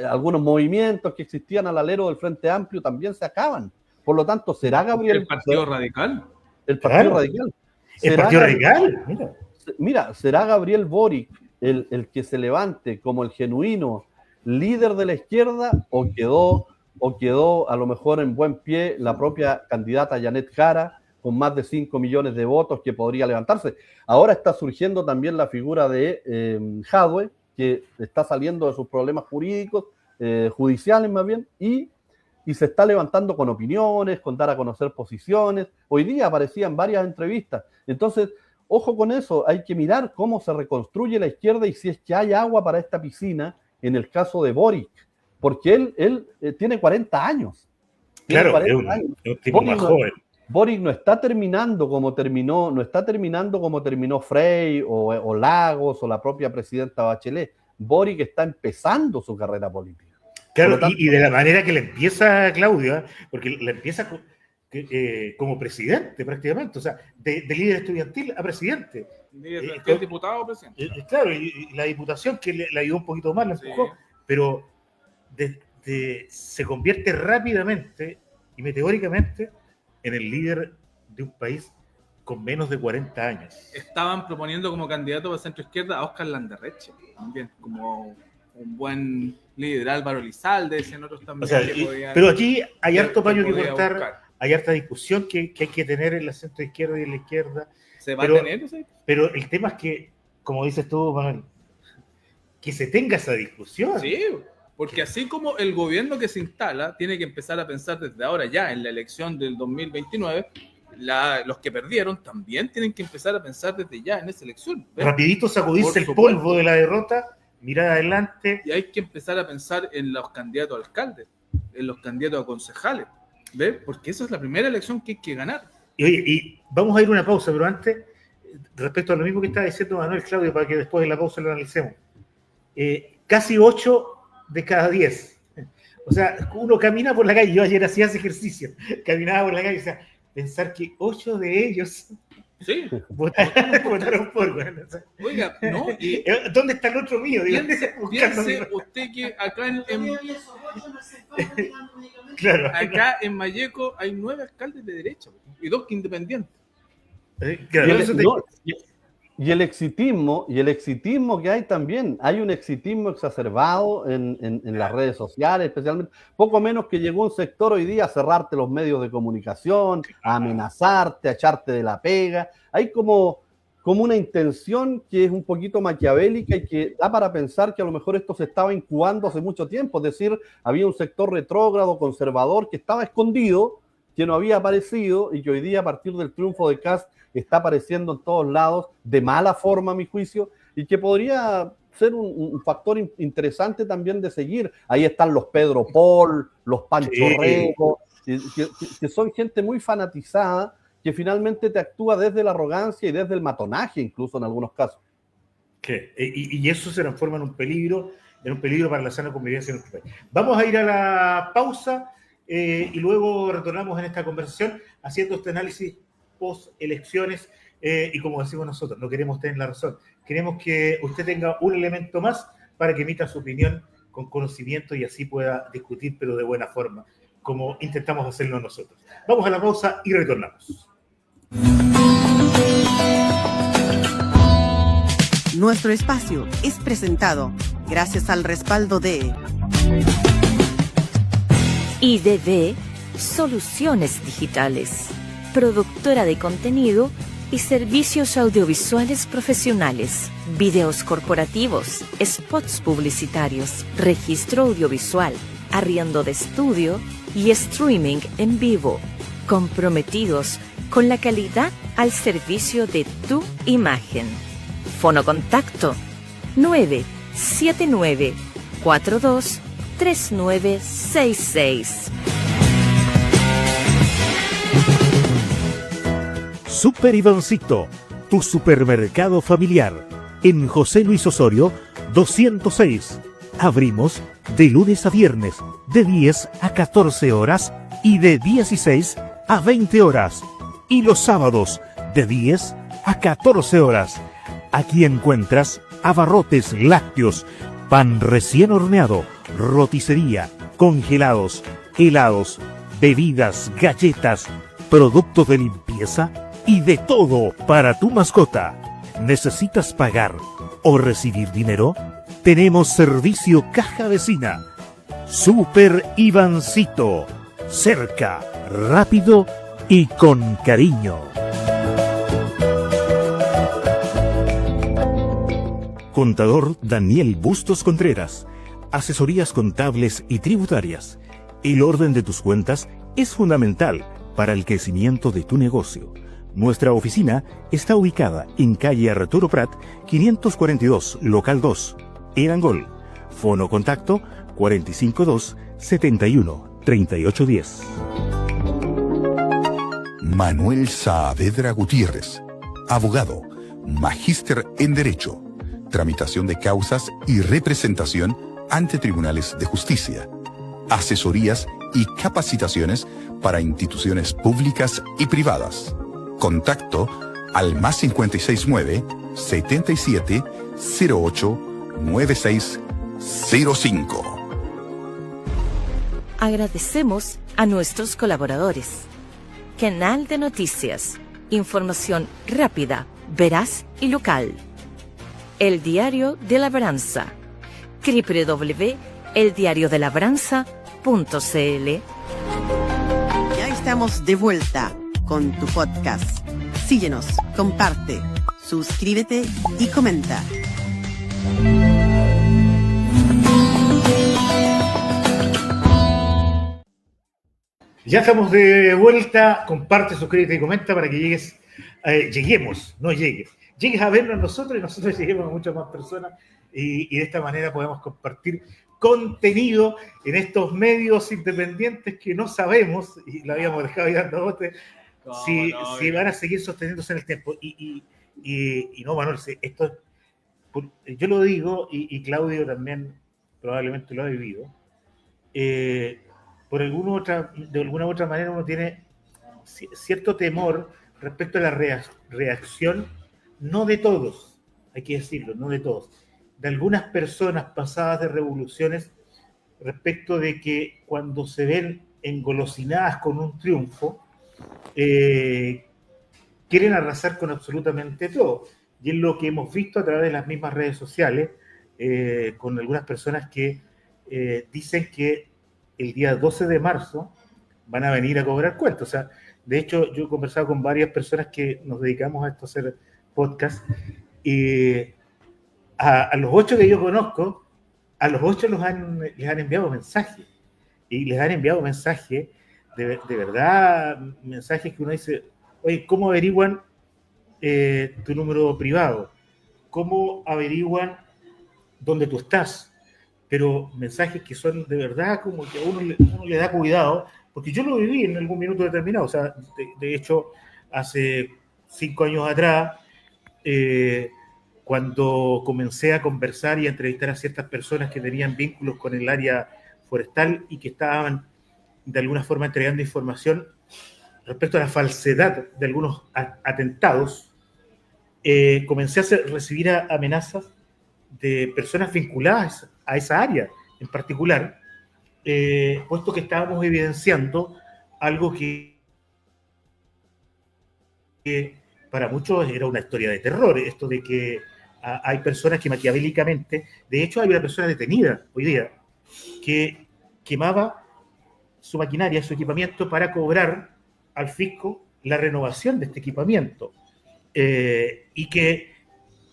Speaker 4: algunos movimientos que existían al alero del Frente Amplio también se acaban. Por lo tanto, ¿será Gabriel...
Speaker 2: ¿El Partido Radical?
Speaker 4: El Partido Radical.
Speaker 1: ¿El Partido Radical?
Speaker 4: Mira, ¿será Gabriel Boric el que se levante como el genuino líder de la izquierda o quedó a lo mejor en buen pie la propia candidata Janet Jara, con más de 5 millones de votos que podría levantarse? Ahora está surgiendo también la figura de Jadwe, que está saliendo de sus problemas jurídicos, judiciales más bien, y se está levantando con opiniones, con dar a conocer posiciones. Hoy día aparecían varias entrevistas. Entonces, ojo con eso, hay que mirar cómo se reconstruye la izquierda y si es que hay agua para esta piscina en el caso de Boric, porque él tiene 40 años.
Speaker 1: Claro, 40 años. Es un tipo más joven.
Speaker 4: Boric no está terminando como terminó Frey o Lagos o la propia presidenta Bachelet. Boric está empezando su carrera política.
Speaker 1: Claro, tanto, y de la manera que le empieza Claudio, porque le empieza como presidente prácticamente, o sea, de líder estudiantil a presidente.
Speaker 2: El diputado o presidente.
Speaker 1: Claro, y la diputación que le ayudó un poquito más, la empujó, pero se convierte rápidamente y meteóricamente en el líder de un país con menos de 40 años.
Speaker 2: Estaban proponiendo como candidato para centro izquierda a Óscar Landerreche, también como un buen líder. Álvaro Elizalde, decían otros también.
Speaker 1: O sea, pero aquí hay harto paño que cortar, hay harta discusión que hay que tener en la centro izquierda y en la izquierda.
Speaker 2: ¿Se va a tener? ¿Sí?
Speaker 1: Pero el tema es que, como dices tú, Manuel, que se tenga esa discusión.
Speaker 2: Sí, porque así como el gobierno que se instala tiene que empezar a pensar desde ahora ya en la elección del 2029, los que perdieron también tienen que empezar a pensar desde ya en esa elección.
Speaker 1: Rapidito sacudirse el polvo de la derrota mirar adelante.
Speaker 2: Y hay que empezar a pensar en los candidatos a alcaldes, en los candidatos a concejales, ¿ves? Porque esa es la primera elección que hay que ganar.
Speaker 1: Y oye, y vamos a ir a una pausa, pero antes, respecto a lo mismo que estaba diciendo Manuel, Claudio, para que después de la pausa lo analicemos. Casi 8 de cada 10. O sea, uno camina por la calle, yo ayer hacía ese ejercicio, caminaba por la calle, o sea, pensar que 8 de ellos
Speaker 2: sí.
Speaker 1: votaron por, bueno, o sea,
Speaker 2: oiga, ¿no? Y
Speaker 1: ¿dónde está el otro mío?
Speaker 2: piense usted que acá
Speaker 1: claro,
Speaker 2: acá en Malleco hay 9 alcaldes de derecha y 2 independientes.
Speaker 1: claro,
Speaker 4: y el exitismo que hay también, hay un exitismo exacerbado en las redes sociales, especialmente, poco menos que llegó un sector hoy día a cerrarte los medios de comunicación, a amenazarte, a echarte de la pega. Hay como una intención que es un poquito maquiavélica y que da para pensar que a lo mejor esto se estaba incubando hace mucho tiempo, es decir, había un sector retrógrado, conservador, que estaba escondido, que no había aparecido y que hoy día, a partir del triunfo de Kast, está apareciendo en todos lados, de mala forma, a mi juicio, y que podría ser un factor interesante también de seguir. Ahí están los Pedro Paul, los Pancho Rego, que son gente muy fanatizada, que finalmente te actúa desde la arrogancia y desde el matonaje, incluso en algunos casos.
Speaker 1: Y eso se transforma en un peligro para la sana convivencia en nuestro país. Vamos a ir a la pausa y luego retornamos en esta conversación haciendo este análisis post-elecciones y como decimos nosotros, no queremos tener la razón, queremos que usted tenga un elemento más para que emita su opinión con conocimiento y así pueda discutir, pero de buena forma, como intentamos hacerlo nosotros. Vamos a la pausa y retornamos.
Speaker 6: Nuestro espacio es presentado gracias al respaldo de
Speaker 7: IDB Soluciones Digitales, productora de contenido y servicios audiovisuales profesionales, videos corporativos, spots publicitarios, registro audiovisual, arriendo de estudio y streaming en vivo, comprometidos con la calidad al servicio de tu imagen. Fonocontacto 979 42 3966.
Speaker 8: Super Ivancito, tu supermercado familiar, en José Luis Osorio, 206. Abrimos de lunes a viernes, de 10 a 14 horas y de 16 a 20 horas. Y los sábados, de 10 a 14 horas. Aquí encuentras abarrotes lácteos, pan recién horneado, roticería, congelados, helados, bebidas, galletas, productos de limpieza y de todo para tu mascota. ¿Necesitas pagar o recibir dinero? Tenemos servicio caja vecina. Super Ivancito. Cerca, rápido y con cariño. Contador Daniel Bustos Contreras. Asesorías contables y tributarias. El orden de tus cuentas es fundamental para el crecimiento de tu negocio. Nuestra oficina está ubicada en calle Arturo Prat, 542, local 2, en Angol. Fono contacto 452 71 3810.
Speaker 9: Manuel Saavedra Gutiérrez, abogado, magíster en Derecho, tramitación de causas y representación ante tribunales de justicia, asesorías y capacitaciones para instituciones públicas y privadas. Contacto al +569 77 08 9605.
Speaker 7: Agradecemos a nuestros colaboradores. Canal de Noticias. Información rápida, veraz y local. El Diario de Labranza. www.eldiariodelabranza.cl.
Speaker 6: Ya estamos de vuelta con tu podcast. Síguenos, comparte, suscríbete y comenta.
Speaker 1: Ya estamos de vuelta. Comparte, suscríbete y comenta para que llegues a vernos nosotros y nosotros lleguemos a muchas más personas y de esta manera podemos compartir contenido en estos medios independientes que no sabemos, y lo habíamos dejado ahí dando bote, si van a seguir sosteniéndose en el tiempo. Y no, Manuel, esto yo lo digo, y Claudio también probablemente lo ha vivido, de alguna u otra manera uno tiene cierto temor respecto a la reacción, no de todos, hay que decirlo, no de todos, de algunas personas pasadas de revoluciones, respecto de que cuando se ven engolosinadas con un triunfo, quieren arrasar con absolutamente todo. Y es lo que hemos visto a través de las mismas redes sociales, con algunas personas que dicen que el día 12 de marzo van a venir a cobrar cuentas. O sea, de hecho, yo he conversado con varias personas que nos dedicamos a esto, a hacer podcast, y a los 8 que yo conozco, a los 8 les han enviado mensajes. Y les han enviado mensajes, de verdad, mensajes que uno dice, oye, ¿cómo averiguan tu número privado? ¿Cómo averiguan dónde tú estás? Pero mensajes que son de verdad como que a uno le da cuidado, porque yo lo viví en algún minuto determinado. O sea, de hecho, hace 5 años atrás, cuando comencé a conversar y a entrevistar a ciertas personas que tenían vínculos con el área forestal y que estaban de alguna forma entregando información respecto a la falsedad de algunos atentados, comencé a recibir amenazas de personas vinculadas a esa área en particular, puesto que estábamos evidenciando algo que para muchos era una historia de terror, esto de que hay personas que maquiavélicamente, de hecho hay una persona detenida hoy día, que quemaba su maquinaria, su equipamiento para cobrar al fisco la renovación de este equipamiento. Y que,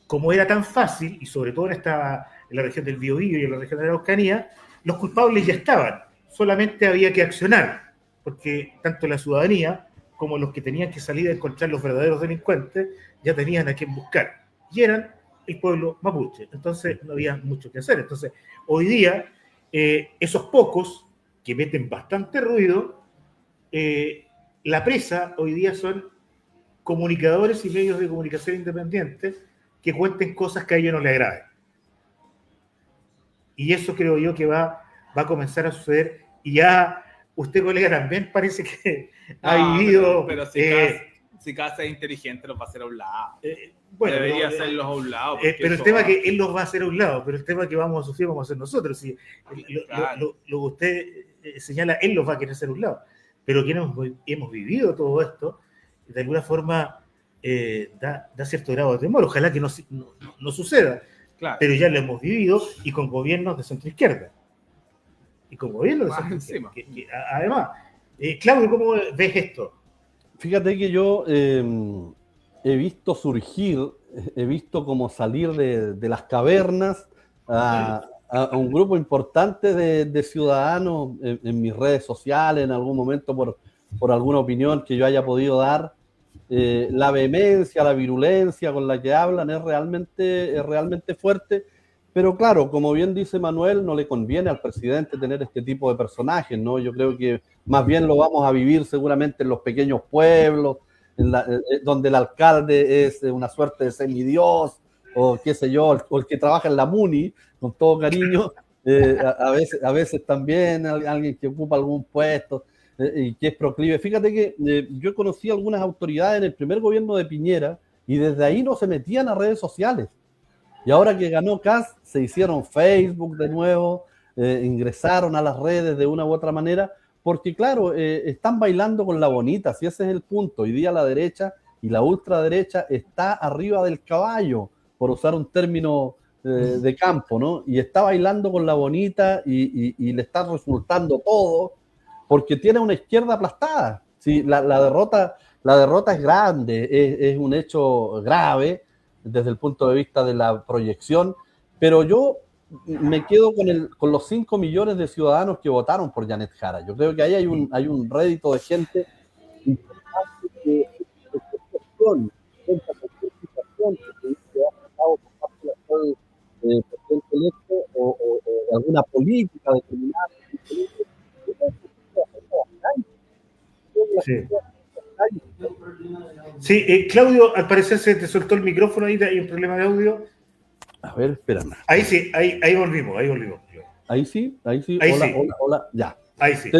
Speaker 1: como era tan fácil, y sobre todo en la región del Biobío y en la región de la Araucanía, los culpables ya estaban, solamente había que accionar, porque tanto la ciudadanía como los que tenían que salir a encontrar los verdaderos delincuentes ya tenían a quien buscar, y eran el pueblo mapuche. Entonces no había mucho que hacer. Entonces, hoy día, esos pocos que meten bastante ruido, la presa hoy día son comunicadores y medios de comunicación independientes que cuenten cosas que a ellos no les agraden. Y eso creo yo que va a comenzar a suceder. Y ya usted, colega, también parece que ha vivido...
Speaker 2: Pero si Casa es inteligente, los va a hacer a un lado.
Speaker 1: Bueno,
Speaker 2: debería hacerlos a un lado.
Speaker 1: Pero el tema es que él los va a hacer a un lado, pero el tema que vamos a sufrir vamos a hacer nosotros. Si lo que usted señala, él los va a querer hacer a un lado. Pero quienes hemos vivido todo esto, de alguna forma da cierto grado de temor. Ojalá que no suceda. Claro. Pero ya lo hemos vivido, y con gobiernos de centroizquierda. Y con gobiernos de centroizquierda. Además, Claudio, ¿cómo ves esto?
Speaker 4: Fíjate que yo he visto surgir, he visto como salir de las cavernas a un grupo importante de ciudadanos en mis redes sociales, en algún momento por alguna opinión que yo haya podido dar. La vehemencia, la virulencia con la que hablan es realmente fuerte, pero claro, como bien dice Manuel, no le conviene al presidente tener este tipo de personajes, ¿no? Yo creo que más bien lo vamos a vivir seguramente en los pequeños pueblos, donde el alcalde es una suerte de semidios, o qué sé yo, o el que trabaja en la MUNI, con todo cariño, a veces también alguien que ocupa algún puesto, y que es proclive. Fíjate que yo conocí a algunas autoridades en el primer gobierno de Piñera y desde ahí no se metían a redes sociales. Y ahora que ganó Kast, se hicieron Facebook de nuevo, ingresaron a las redes de una u otra manera, porque claro, están bailando con la bonita, si ese es el punto. Hoy día la derecha y la ultraderecha está arriba del caballo, por usar un término de campo, ¿no? Y está bailando con la bonita y le está resultando todo, porque tiene una izquierda aplastada. Sí, la derrota es grande, es un hecho grave desde el punto de vista de la proyección, pero yo me quedo con los 5 millones de ciudadanos que votaron por Janet Jara. Yo creo que ahí hay un rédito de gente importante que esta participación que se ha tratado por parte de presidente electo o de alguna política determinada.
Speaker 1: Sí. Sí, Claudio, al parecer se te soltó el micrófono ahí, hay un problema de audio.
Speaker 4: A ver, espérame.
Speaker 1: Ahí sí, ahí volvimos.
Speaker 4: Ahí sí.
Speaker 1: Ahí
Speaker 4: Hola,
Speaker 1: sí.
Speaker 4: hola, ya.
Speaker 1: Ahí sí.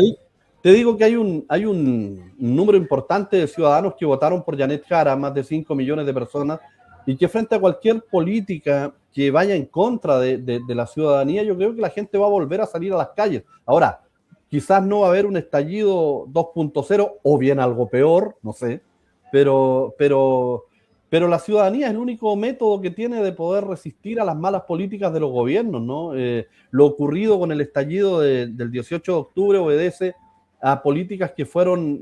Speaker 4: Te digo que hay un número importante de ciudadanos que votaron por Janet Jara, más de 5 millones de personas, y que frente a cualquier política que vaya en contra de la ciudadanía, yo creo que la gente va a volver a salir a las calles. Ahora, quizás no va a haber un estallido 2.0 o bien algo peor, no sé, pero la ciudadanía es el único método que tiene de poder resistir a las malas políticas de los gobiernos, ¿no? Lo ocurrido con el estallido del 18 de octubre obedece a políticas que fueron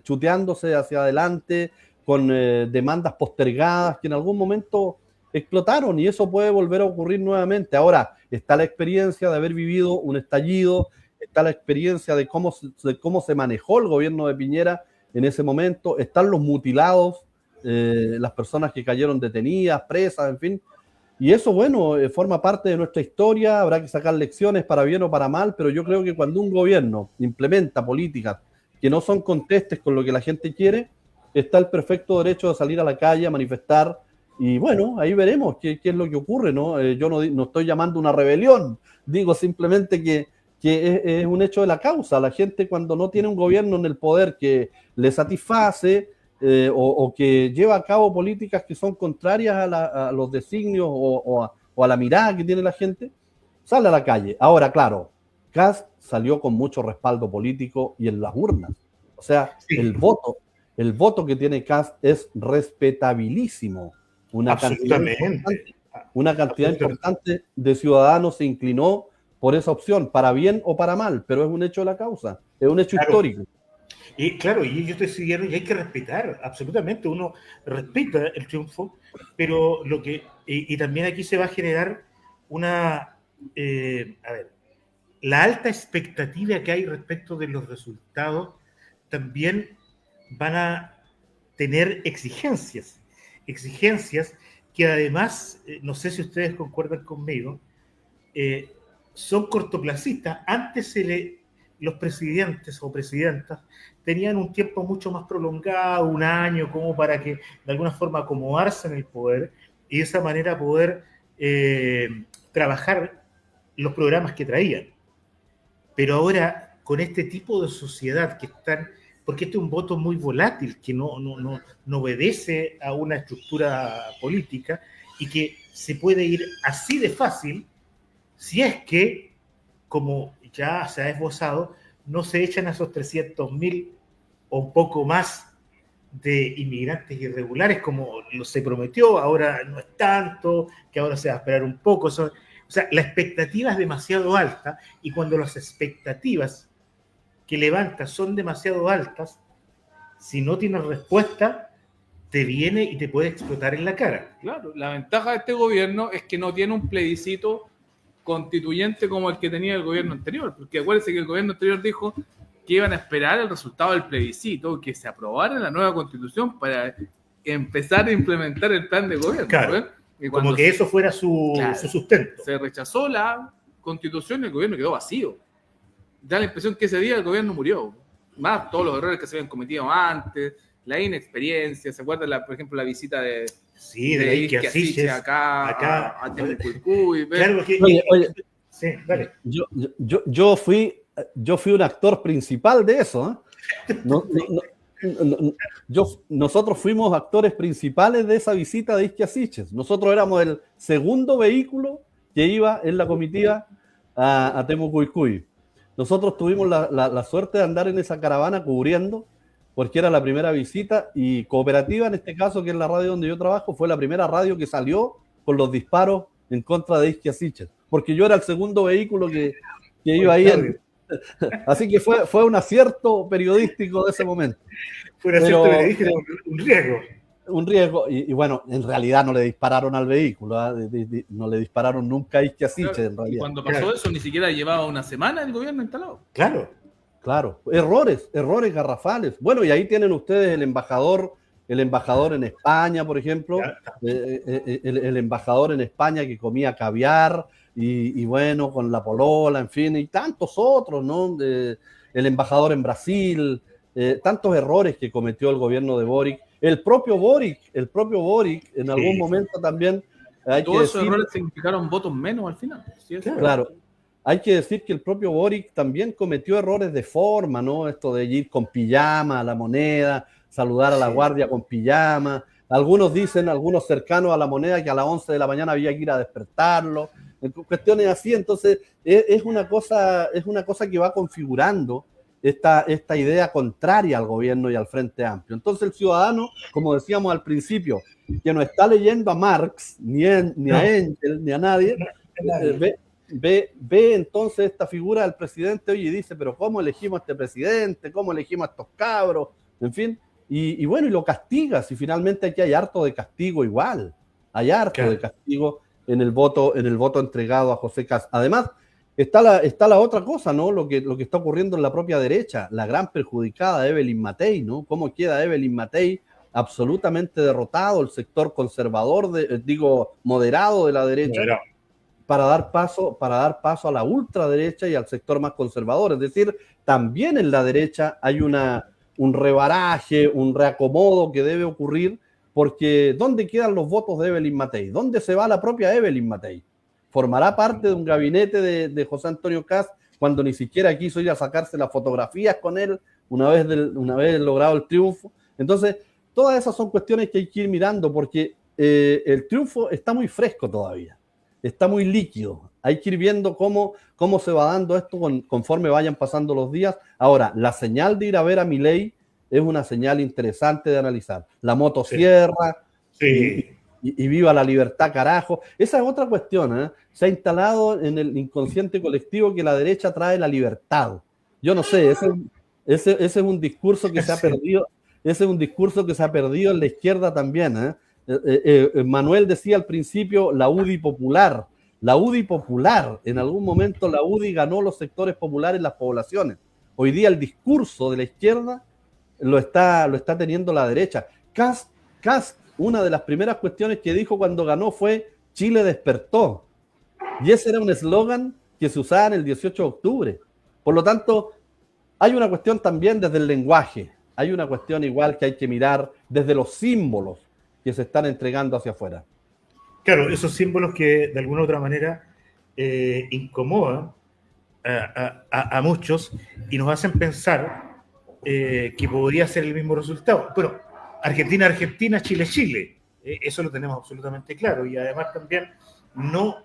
Speaker 4: chuteándose hacia adelante con demandas postergadas que en algún momento explotaron, y eso puede volver a ocurrir nuevamente. Ahora está la experiencia de haber vivido un estallido, está la experiencia de cómo se manejó el gobierno de Piñera en ese momento, están los mutilados, las personas que cayeron detenidas, presas, en fin. Y eso, bueno, forma parte de nuestra historia, habrá que sacar lecciones para bien o para mal, pero yo creo que cuando un gobierno implementa políticas que no son contestes con lo que la gente quiere, está el perfecto derecho de salir a la calle a manifestar, y bueno, ahí veremos qué es lo que ocurre, ¿no? Yo no estoy llamando una rebelión, digo simplemente que es un hecho de la causa. La gente, cuando no tiene un gobierno en el poder que le satisface, o que lleva a cabo políticas que son contrarias a los designios o a la mirada que tiene la gente, sale a la calle. Ahora, claro, Kast salió con mucho respaldo político y en las urnas. O sea, sí, el voto que tiene Kast es respetabilísimo. Una cantidad importante de ciudadanos se inclinó por esa opción, para bien o para mal, pero es un hecho de la causa, es un hecho histórico.
Speaker 1: Y claro, y ellos decidieron, y hay que respetar, absolutamente, uno respeta el triunfo, pero y también aquí se va a generar la alta expectativa que hay respecto de los resultados, también van a tener exigencias que además, no sé si ustedes concuerdan conmigo, son cortoplacistas. Antes los presidentes o presidentas tenían un tiempo mucho más prolongado, un año, como para que de alguna forma acomodarse en el poder y de esa manera poder trabajar los programas que traían. Pero ahora, con este tipo de sociedad que están, porque este es un voto muy volátil, que no obedece a una estructura política y que se puede ir así de fácil si es que, como ya se ha esbozado, no se echan a esos 300.000 o un poco más de inmigrantes irregulares como se prometió. Ahora no es tanto, que ahora se va a esperar un poco. O sea, la expectativa es demasiado alta, y cuando las expectativas que levantas son demasiado altas, si no tienes respuesta, te viene y te puede explotar en la cara.
Speaker 2: Claro, la ventaja de este gobierno es que no tiene un plebiscito constituyente como el que tenía el gobierno anterior, porque acuérdense que el gobierno anterior dijo que iban a esperar el resultado del plebiscito, que se aprobara la nueva constitución para empezar a implementar el plan de gobierno.
Speaker 1: Claro, y como que eso fuera su sustento.
Speaker 2: Se rechazó la constitución y el gobierno quedó vacío. Da la impresión que ese día el gobierno murió, más todos los errores que se habían cometido antes, la inexperiencia. ¿Se acuerdan, por ejemplo, la visita de
Speaker 1: Isquia Siches acá
Speaker 2: a Temucuicú?
Speaker 1: Claro, porque,
Speaker 4: oye,
Speaker 1: sí, dale.
Speaker 4: Yo fui un actor principal de eso, ¿eh? Nosotros fuimos actores principales de esa visita de Isquia Siches. Nosotros éramos el segundo vehículo que iba en la comitiva a Temucuicú. Nosotros tuvimos la suerte de andar en esa caravana cubriendo, porque era la primera visita, y Cooperativa, en este caso, que es la radio donde yo trabajo, fue la primera radio que salió con los disparos en contra de Isquia Siches, porque yo era el segundo vehículo que iba ahí. Así que fue un acierto periodístico de ese momento.
Speaker 1: Fue un acierto periodístico, un riesgo.
Speaker 4: Un riesgo, y bueno, en realidad no le dispararon al vehículo, no le dispararon nunca a Isquia Siches, en realidad.
Speaker 2: Y cuando pasó eso, ni siquiera llevaba una semana el gobierno instalado.
Speaker 4: Claro, errores garrafales. Bueno, y ahí tienen ustedes el embajador en España, por ejemplo, el embajador en España que comía caviar, y bueno, con la polola, en fin, y tantos otros, ¿no? El embajador en Brasil, tantos errores que cometió el gobierno de Boric. El propio Boric en algún momento también hay que
Speaker 2: todos
Speaker 4: decir,
Speaker 2: esos errores significaron votos menos al final. ¿Sí?
Speaker 4: Claro, hay que decir que el propio Boric también cometió errores de forma, ¿no? Esto de ir con pijama a la Moneda, saludar a la guardia con pijama. Algunos dicen, algunos cercanos a la Moneda, que a las 11 de la mañana había que ir a despertarlo. Cuestiones así, entonces es una cosa que va configurando esta idea contraria al gobierno y al Frente Amplio. Entonces el ciudadano, como decíamos al principio, que no está leyendo a Marx, ni a Engel, ni a nadie, ve entonces esta figura del presidente, oye, y dice, pero ¿cómo elegimos a este presidente? ¿Cómo elegimos a estos cabros? En fin, y bueno, y lo castiga, si finalmente aquí hay harto de castigo igual, hay harto de castigo en el voto entregado a José Kast. Además, está la otra cosa, ¿no? Lo que está ocurriendo en la propia derecha, la gran perjudicada Evelyn Matei, ¿no? ¿Cómo queda Evelyn Matei? Absolutamente derrotado, el sector conservador, moderado de la derecha, para dar paso a la ultraderecha y al sector más conservador. Es decir, también en la derecha hay un rebaraje, un reacomodo que debe ocurrir, porque ¿dónde quedan los votos de Evelyn Matei? ¿Dónde se va la propia Evelyn Matei? ¿Formará parte de un gabinete de José Antonio Kast cuando ni siquiera quiso ir a sacarse las fotografías con él una vez logrado el triunfo? Entonces, todas esas son cuestiones que hay que ir mirando, porque el triunfo está muy fresco todavía, está muy líquido. Hay que ir viendo cómo se va dando esto conforme vayan pasando los días. Ahora, la señal de ir a ver a Milei es una señal interesante de analizar. La motosierra, y viva la libertad, carajo. Esa es otra cuestión, ¿eh? Se ha instalado en el inconsciente colectivo que la derecha trae la libertad. Yo no sé, ese es un discurso que se ha perdido. Ese es un discurso que se ha perdido en la izquierda también, ¿eh? Manuel decía al principio la UDI popular. La UDI popular, en algún momento la UDI ganó los sectores populares en las poblaciones. Hoy día el discurso de la izquierda lo está teniendo la derecha. Kast, una de las primeras cuestiones que dijo cuando ganó fue Chile despertó. Y ese era un eslogan que se usaba en el 18 de octubre. Por lo tanto, hay una cuestión también desde el lenguaje. Hay una cuestión igual que hay que mirar desde los símbolos que se están entregando hacia afuera.
Speaker 1: Claro, esos símbolos que de alguna u otra manera incomodan a muchos y nos hacen pensar que podría ser el mismo resultado. Bueno, Argentina, Chile. Eso lo tenemos absolutamente claro. Y además también, no,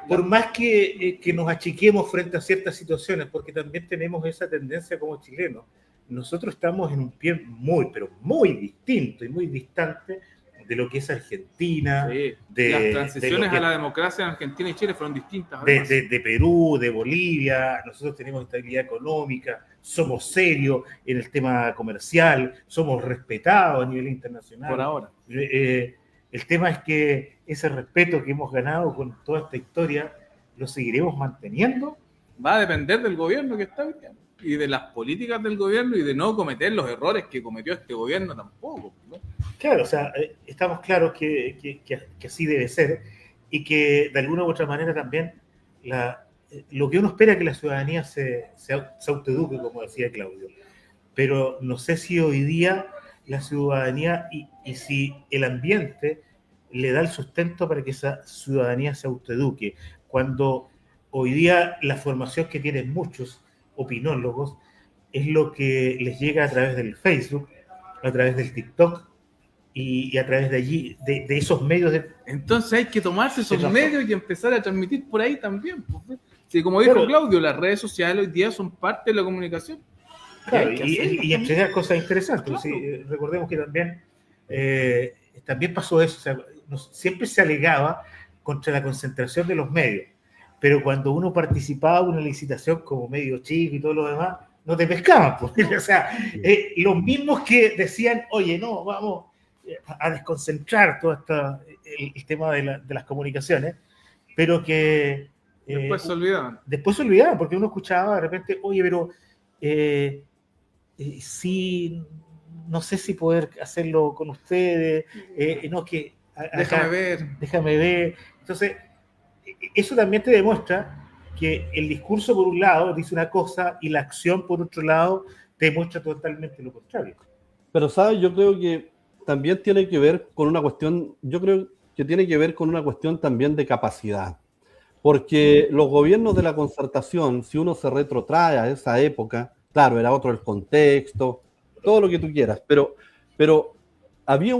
Speaker 1: por más que nos achiquemos frente a ciertas situaciones, porque también tenemos esa tendencia como chilenos, nosotros estamos en un pie muy, pero muy distinto y muy distante de lo que es Argentina.
Speaker 2: Sí. Las transiciones a la democracia en Argentina y Chile fueron distintas.
Speaker 1: De Perú, de Bolivia. Nosotros tenemos estabilidad económica, somos serios en el tema comercial, somos respetados a nivel internacional.
Speaker 2: Por ahora.
Speaker 1: El tema es que ese respeto que hemos ganado con toda esta historia, ¿lo seguiremos manteniendo?
Speaker 2: Va a depender del gobierno que está viviendo y de las políticas del gobierno y de no cometer los errores que cometió este gobierno tampoco, ¿no?
Speaker 1: Claro, o sea, estamos claros que así debe ser y que de alguna u otra manera también lo que uno espera es que la ciudadanía se autoeduque, como decía Claudio. Pero no sé si hoy día la ciudadanía y si el ambiente le da el sustento para que esa ciudadanía se autoeduque. Cuando hoy día la formación que tienen muchos opinólogos es lo que les llega a través del Facebook, a través del TikTok y a través de allí, de esos medios.
Speaker 2: Entonces hay que tomarse esos medios y empezar a transmitir por ahí también. Pues. Sí, como dijo Claudio, las redes sociales hoy día son parte de la comunicación.
Speaker 1: Claro, y entregar cosas interesantes. Claro. Sí, recordemos que también pasó eso. O sea, siempre se alegaba contra la concentración de los medios, pero cuando uno participaba en una licitación como medio chico y todo lo demás, no te pescaban. Porque, o sea, los mismos que decían, oye, no, vamos a desconcentrar todo el tema de las comunicaciones, pero que...
Speaker 2: después se olvidaban.
Speaker 1: Después se olvidaban, porque uno escuchaba de repente, oye, pero sí, no sé si poder hacerlo con ustedes, no, que...
Speaker 2: Déjame ver.
Speaker 1: Entonces, eso también te demuestra que el discurso por un lado dice una cosa y la acción por otro lado te demuestra totalmente lo contrario.
Speaker 4: Pero, ¿sabes? Yo creo que también tiene que ver con una cuestión, yo creo que tiene que ver con una cuestión también de capacidad. Porque los gobiernos de la concertación, si uno se retrotrae a esa época, claro, era otro el contexto, todo lo que tú quieras, pero había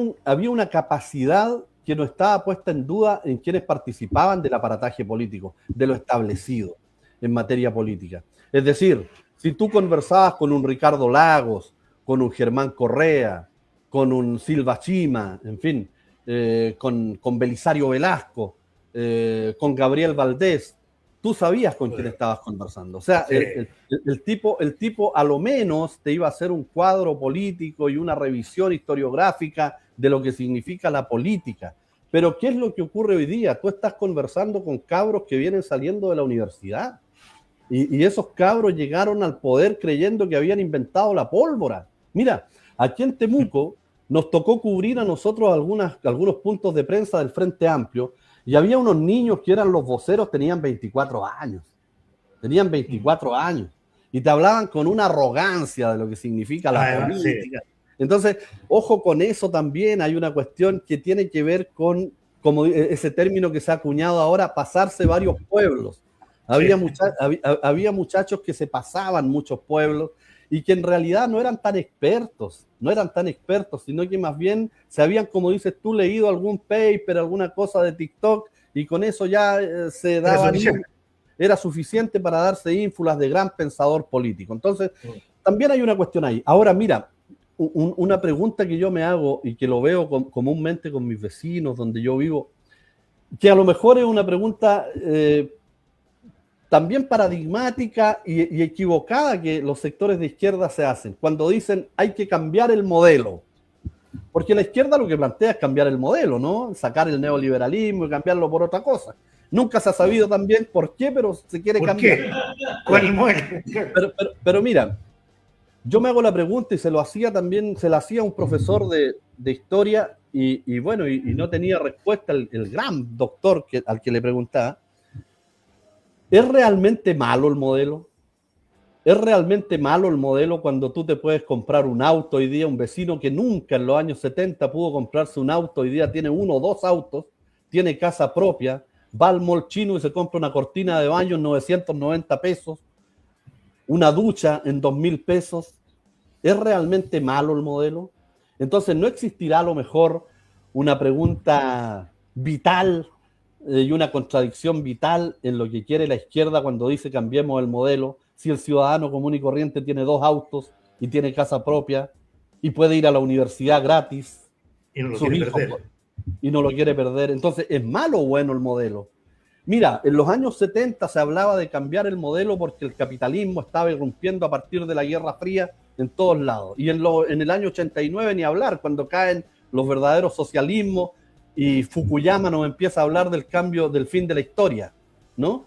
Speaker 4: una capacidad que no estaba puesta en duda en quienes participaban del aparataje político, de lo establecido en materia política. Es decir, si tú conversabas con un Ricardo Lagos, con un Germán Correa, con un Silva Chima, en fin, con Belisario Velasco, con Gabriel Valdés, tú sabías con quién estabas conversando. O sea, sí. el tipo a lo menos te iba a hacer un cuadro político y una revisión historiográfica de lo que significa la política. Pero ¿qué es lo que ocurre hoy día? Tú estás conversando con cabros que vienen saliendo de la universidad y esos cabros llegaron al poder creyendo que habían inventado la pólvora. Mira, aquí en Temuco nos tocó cubrir a nosotros algunos puntos de prensa del Frente Amplio y había unos niños que eran los voceros, tenían 24 años. Tenían 24 años. Y te hablaban con una arrogancia de lo que significa la política. Sí. Entonces, ojo con eso también. Hay una cuestión que tiene que ver con, como ese término que se ha acuñado ahora, pasarse varios pueblos. Había muchachos que se pasaban muchos pueblos y que en realidad no eran tan expertos, sino que más bien se habían, como dices tú, leído algún paper, alguna cosa de TikTok, y con eso ya se daban, era suficiente para darse ínfulas de gran pensador político. Entonces, también hay una cuestión ahí. Ahora, mira, una pregunta que yo me hago y que lo veo comúnmente con mis vecinos, donde yo vivo, que a lo mejor es una pregunta también paradigmática y equivocada que los sectores de izquierda se hacen cuando dicen hay que cambiar el modelo. Porque la izquierda lo que plantea es cambiar el modelo, ¿no? Sacar el neoliberalismo y cambiarlo por otra cosa. Nunca se ha sabido también por qué, pero se quiere cambiar.
Speaker 1: ¿Qué? ¿Cuál modelo?
Speaker 4: Pero mira, yo me hago la pregunta y se la hacía un profesor de historia y bueno, y no tenía respuesta el gran doctor al que le preguntaba. ¿Es realmente malo el modelo? ¿Es realmente malo el modelo cuando tú te puedes comprar un auto hoy día? Un vecino que nunca en los años 70 pudo comprarse un auto, hoy día tiene 1 o 2 autos, tiene casa propia, va al mall chino y se compra una cortina de baño en 990 pesos, una ducha en 2,000 pesos. ¿Es realmente malo el modelo? Entonces, ¿no existirá a lo mejor una pregunta vital y una contradicción vital en lo que quiere la izquierda cuando dice cambiemos el modelo? Si el ciudadano común y corriente tiene 2 autos y tiene casa propia y puede ir a la universidad gratis
Speaker 1: y no lo quiere perder.
Speaker 4: Entonces, ¿es malo o bueno el modelo? Mira, en los años 70 se hablaba de cambiar el modelo porque el capitalismo estaba irrumpiendo a partir de la Guerra Fría en todos lados. Y en el año 89 ni hablar, cuando caen los verdaderos socialismos y Fukuyama nos empieza a hablar del cambio, del fin de la historia, ¿no?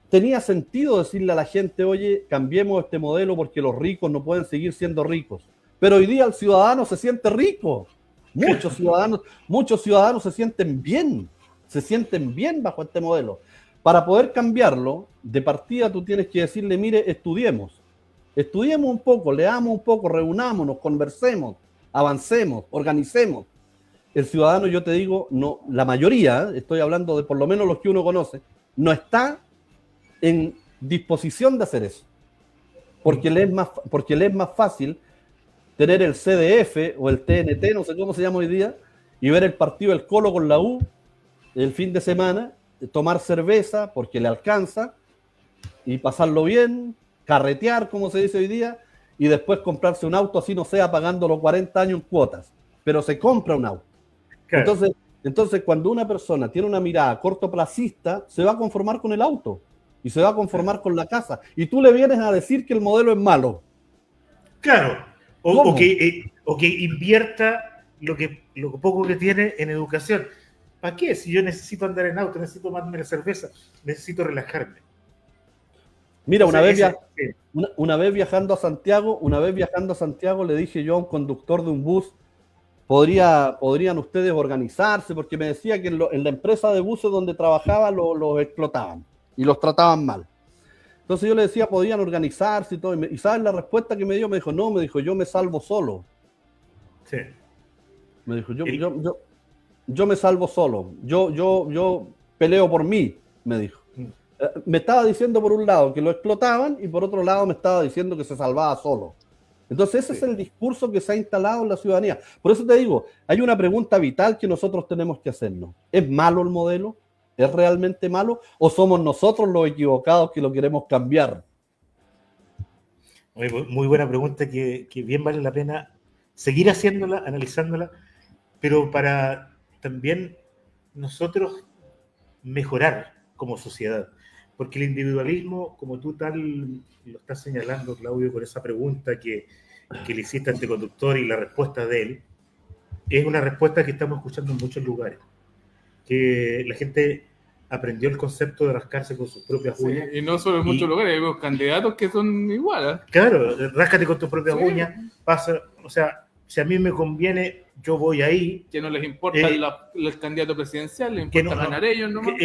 Speaker 4: Tenía sentido decirle a la gente, oye, cambiemos este modelo porque los ricos no pueden seguir siendo ricos. Pero hoy día el ciudadano se siente rico. Muchos ciudadanos se sienten bien bajo este modelo. Para poder cambiarlo, de partida tú tienes que decirle, mire, estudiemos un poco, leamos un poco, reunámonos, conversemos, avancemos, organicemos. El ciudadano, yo te digo, no, la mayoría, estoy hablando de por lo menos los que uno conoce, no está en disposición de hacer eso. Porque le es más fácil tener el CDF o el TNT, no sé cómo se llama hoy día, y ver el partido del Colo con la U el fin de semana, tomar cerveza porque le alcanza y pasarlo bien, carretear, como se dice hoy día, y después comprarse un auto, así no sea pagando los 40 años en cuotas, pero se compra un auto. Claro. Entonces, cuando una persona tiene una mirada cortoplacista, se va a conformar con el auto y se va a conformar con la casa. Y tú le vienes a decir que el modelo es malo.
Speaker 1: Claro, o que invierta lo poco que tiene en educación. ¿Para qué? Si yo necesito andar en auto, necesito tomarme la cerveza, necesito relajarme.
Speaker 4: Mira, una vez viajando a Santiago, le dije yo a un conductor de un bus, podrían ustedes organizarse, porque me decía que en la empresa de buses donde trabajaba los explotaban y los trataban mal. Entonces yo le decía, podrían organizarse y todo. ¿Y sabes la respuesta que me dio? Me dijo, no, me dijo, yo me salvo solo.
Speaker 1: Sí.
Speaker 4: Me dijo, yo me salvo solo. Yo peleo por mí, me dijo. Me estaba diciendo por un lado que lo explotaban y por otro lado me estaba diciendo que se salvaba solo. Entonces ese es el discurso que se ha instalado en la ciudadanía. Por eso te digo, hay una pregunta vital que nosotros tenemos que hacernos. ¿Es malo el modelo? ¿Es realmente malo? ¿O somos nosotros los equivocados que lo queremos cambiar?
Speaker 1: Muy buena pregunta que bien vale la pena seguir haciéndola, analizándola, pero para también nosotros mejorar como sociedad. Porque el individualismo, como tú tal lo estás señalando, Claudio, con esa pregunta que le hiciste a este conductor y la respuesta de él, es una respuesta que estamos escuchando en muchos lugares. Que la gente aprendió el concepto de rascarse con sus propias uñas.
Speaker 2: Y no solo en muchos lugares, hay los candidatos que son iguales.
Speaker 1: Claro, ráscate con tus propias uñas, pasa, o sea, si a mí me conviene, yo voy ahí.
Speaker 2: Que no les importa el candidato presidencial, les importa ganar ellos nomás.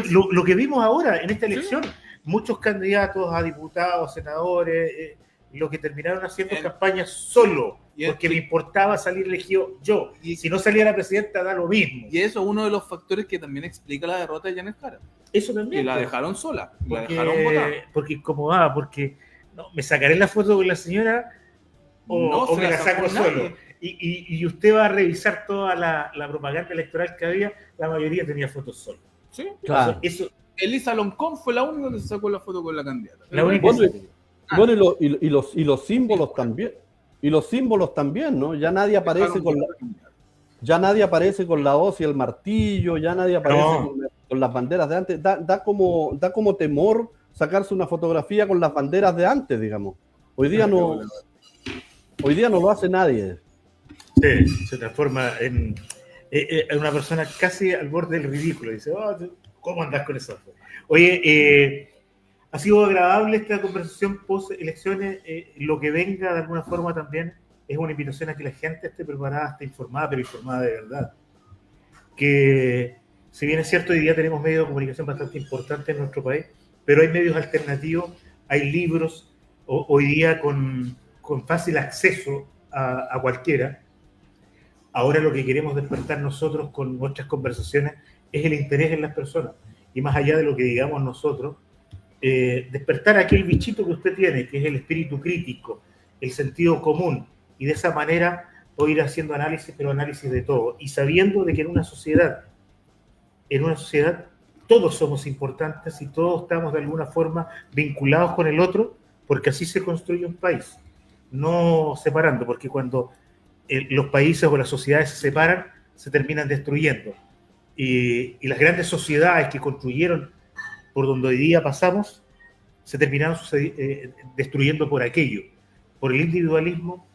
Speaker 1: Lo que vimos ahora en esta elección, muchos candidatos a diputados, senadores, lo que terminaron haciendo campañas solo, porque me importaba salir elegido yo. Y si no salía la presidenta, da lo mismo.
Speaker 2: Y eso es uno de los factores que también explica la derrota de Janet Jara.
Speaker 1: Eso también.
Speaker 2: Que la dejaron sola, la dejaron votar.
Speaker 1: Porque como va, porque no, me sacaré la foto con la señora o me la saco solo. Y usted va a revisar toda la propaganda electoral que había, la mayoría tenía fotos solo.
Speaker 2: Sí, claro. Elisa Loncón fue la única que se sacó la foto con la candidata.
Speaker 4: Bueno, y los símbolos también. Y los símbolos también, ¿no? Ya nadie aparece con la hoz y el martillo, ya nadie aparece con las banderas de antes. Da como temor sacarse una fotografía con las banderas de antes, digamos. Hoy día no lo hace nadie.
Speaker 1: Sí, se transforma en una persona casi al borde del ridículo. Dice, ¿cómo andás con eso? Oye, ha sido agradable esta conversación post-elecciones. Lo que venga, de alguna forma, también es una invitación a que la gente esté preparada, esté informada, pero informada de verdad. Que, si bien es cierto, hoy día tenemos medios de comunicación bastante importantes en nuestro país, pero hay medios alternativos, hay libros, hoy día con fácil acceso a cualquiera. Ahora lo que queremos despertar nosotros con nuestras conversaciones es el interés en las personas. Y más allá de lo que digamos nosotros, despertar aquel bichito que usted tiene, que es el espíritu crítico, el sentido común, y de esa manera poder ir haciendo análisis, pero análisis de todo, y sabiendo de que en una sociedad todos somos importantes y todos estamos de alguna forma vinculados con el otro, porque así se construye un país, no separando, porque cuando los países o las sociedades se separan, se terminan destruyendo. Y las grandes sociedades que construyeron por donde hoy día pasamos, se terminaron destruyendo por aquello, por el individualismo,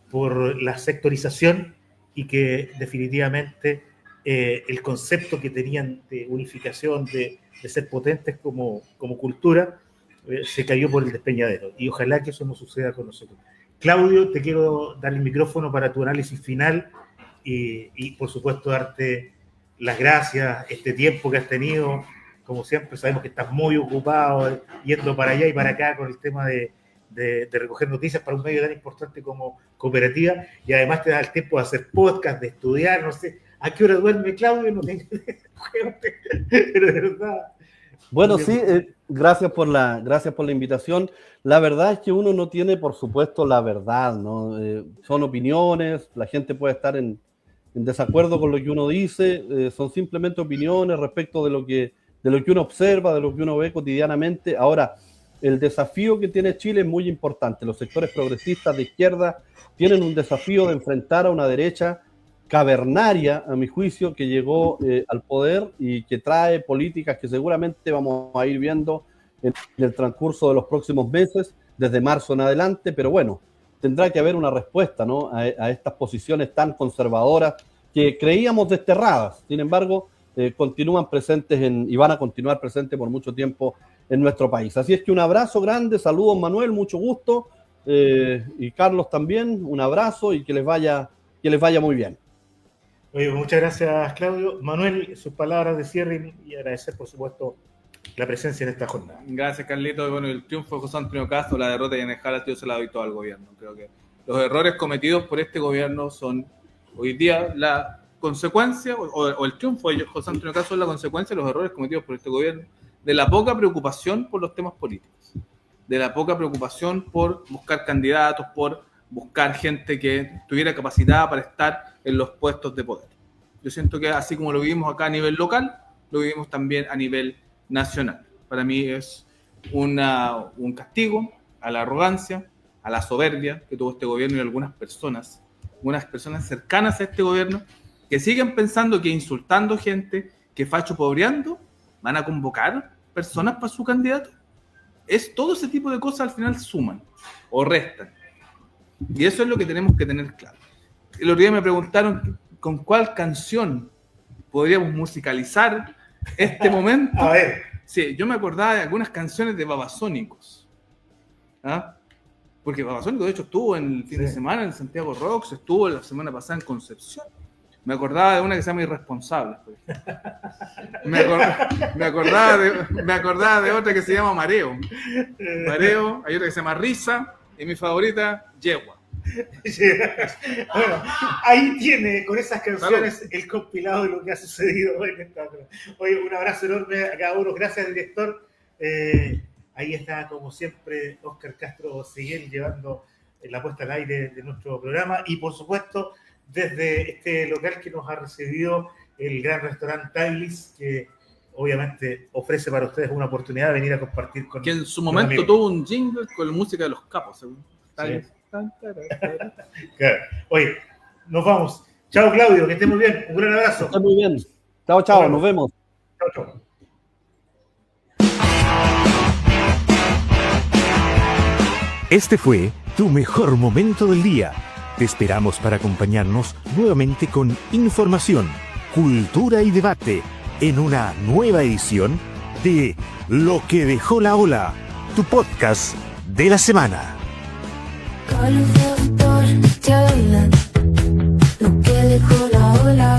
Speaker 1: por la sectorización, y que definitivamente el concepto que tenían de unificación, de ser potentes como cultura, se cayó por el despeñadero. Y ojalá que eso no suceda con nosotros. Claudio, te quiero dar el micrófono para tu análisis final y por supuesto darte las gracias, este tiempo que has tenido. Como siempre, sabemos que estás muy ocupado yendo para allá y para acá con el tema de recoger noticias para un medio tan importante como Cooperativa, y además te da el tiempo de hacer podcast, de estudiar, no sé, ¿a qué hora duerme Claudio? No tengo pero de verdad.
Speaker 4: Bueno, sí, gracias por la invitación. La verdad es que uno no tiene, por supuesto, la verdad, ¿no? Son opiniones, la gente puede estar en desacuerdo con lo que uno dice, son simplemente opiniones respecto de lo que uno observa, de lo que uno ve cotidianamente. Ahora, el desafío que tiene Chile es muy importante. Los sectores progresistas de izquierda tienen un desafío de enfrentar a una derecha cavernaria, a mi juicio, que llegó al poder y que trae políticas que seguramente vamos a ir viendo en el transcurso de los próximos meses, desde marzo en adelante, pero bueno, tendrá que haber una respuesta, ¿no?, a estas posiciones tan conservadoras que creíamos desterradas. Sin embargo, continúan presentes y van a continuar presentes por mucho tiempo en nuestro país. Así es que un abrazo grande, saludos Manuel, mucho gusto, y Carlos también, un abrazo y que les vaya muy bien.
Speaker 1: Oye, muchas gracias, Claudio. Manuel, sus palabras de cierre y agradecer, por supuesto, la presencia en esta jornada.
Speaker 2: Gracias, Carlito. Bueno, el triunfo de José Antonio Castro, la derrota de Yanejala, yo se la doy todo al gobierno. Creo que los errores cometidos por este gobierno son hoy día la consecuencia, o el triunfo de José Antonio Castro es la consecuencia de los errores cometidos por este gobierno, de la poca preocupación por los temas políticos, de la poca preocupación por buscar candidatos, por buscar gente que estuviera capacitada para estar en los puestos de poder. Yo siento que así como lo vivimos acá a nivel local, lo vivimos también a nivel nacional. Para mí es un castigo a la arrogancia, a la soberbia que tuvo este gobierno y algunas personas cercanas a este gobierno que siguen pensando que insultando gente, que facho pobreando, van a convocar personas para su candidato. Todo ese tipo de cosas al final suman o restan. Y eso es lo que tenemos que tener claro. El otro día me preguntaron con cuál canción podríamos musicalizar este momento.
Speaker 1: A ver.
Speaker 2: Sí, yo me acordaba de algunas canciones de Babasónicos. ¿Ah? Porque Babasónicos, de hecho, estuvo en el fin de semana en Santiago Rocks, estuvo la semana pasada en Concepción. Me acordaba de una que se llama Irresponsables. Me acordaba de otra que se llama Mareo. Mareo, hay otra que se llama Risa, y mi favorita, Yegua.
Speaker 1: Bueno, ahí tiene, con esas canciones, el compilado de lo que ha sucedido en esta. Oye, un abrazo enorme a cada uno. Gracias, director. Ahí está, como siempre, Óscar Castro Seguel llevando la puesta al aire de nuestro programa. Y, por supuesto, desde este local que nos ha recibido el gran restaurante Tailis, que obviamente ofrece para ustedes una oportunidad de venir a compartir con.
Speaker 2: Que en su momento tuvo un jingle con la música de los capos, según Tailis. Sí.
Speaker 1: Claro. Oye, nos vamos. Chao, Claudio, que estés muy bien. Un gran abrazo.
Speaker 4: Está muy bien. Chao, nos vemos.
Speaker 1: Chao.
Speaker 8: Este fue tu mejor momento del día. Te esperamos para acompañarnos nuevamente con información, cultura y debate en una nueva edición de Lo que dejó la ola, tu podcast de la semana.
Speaker 10: Lo que dejó la ola.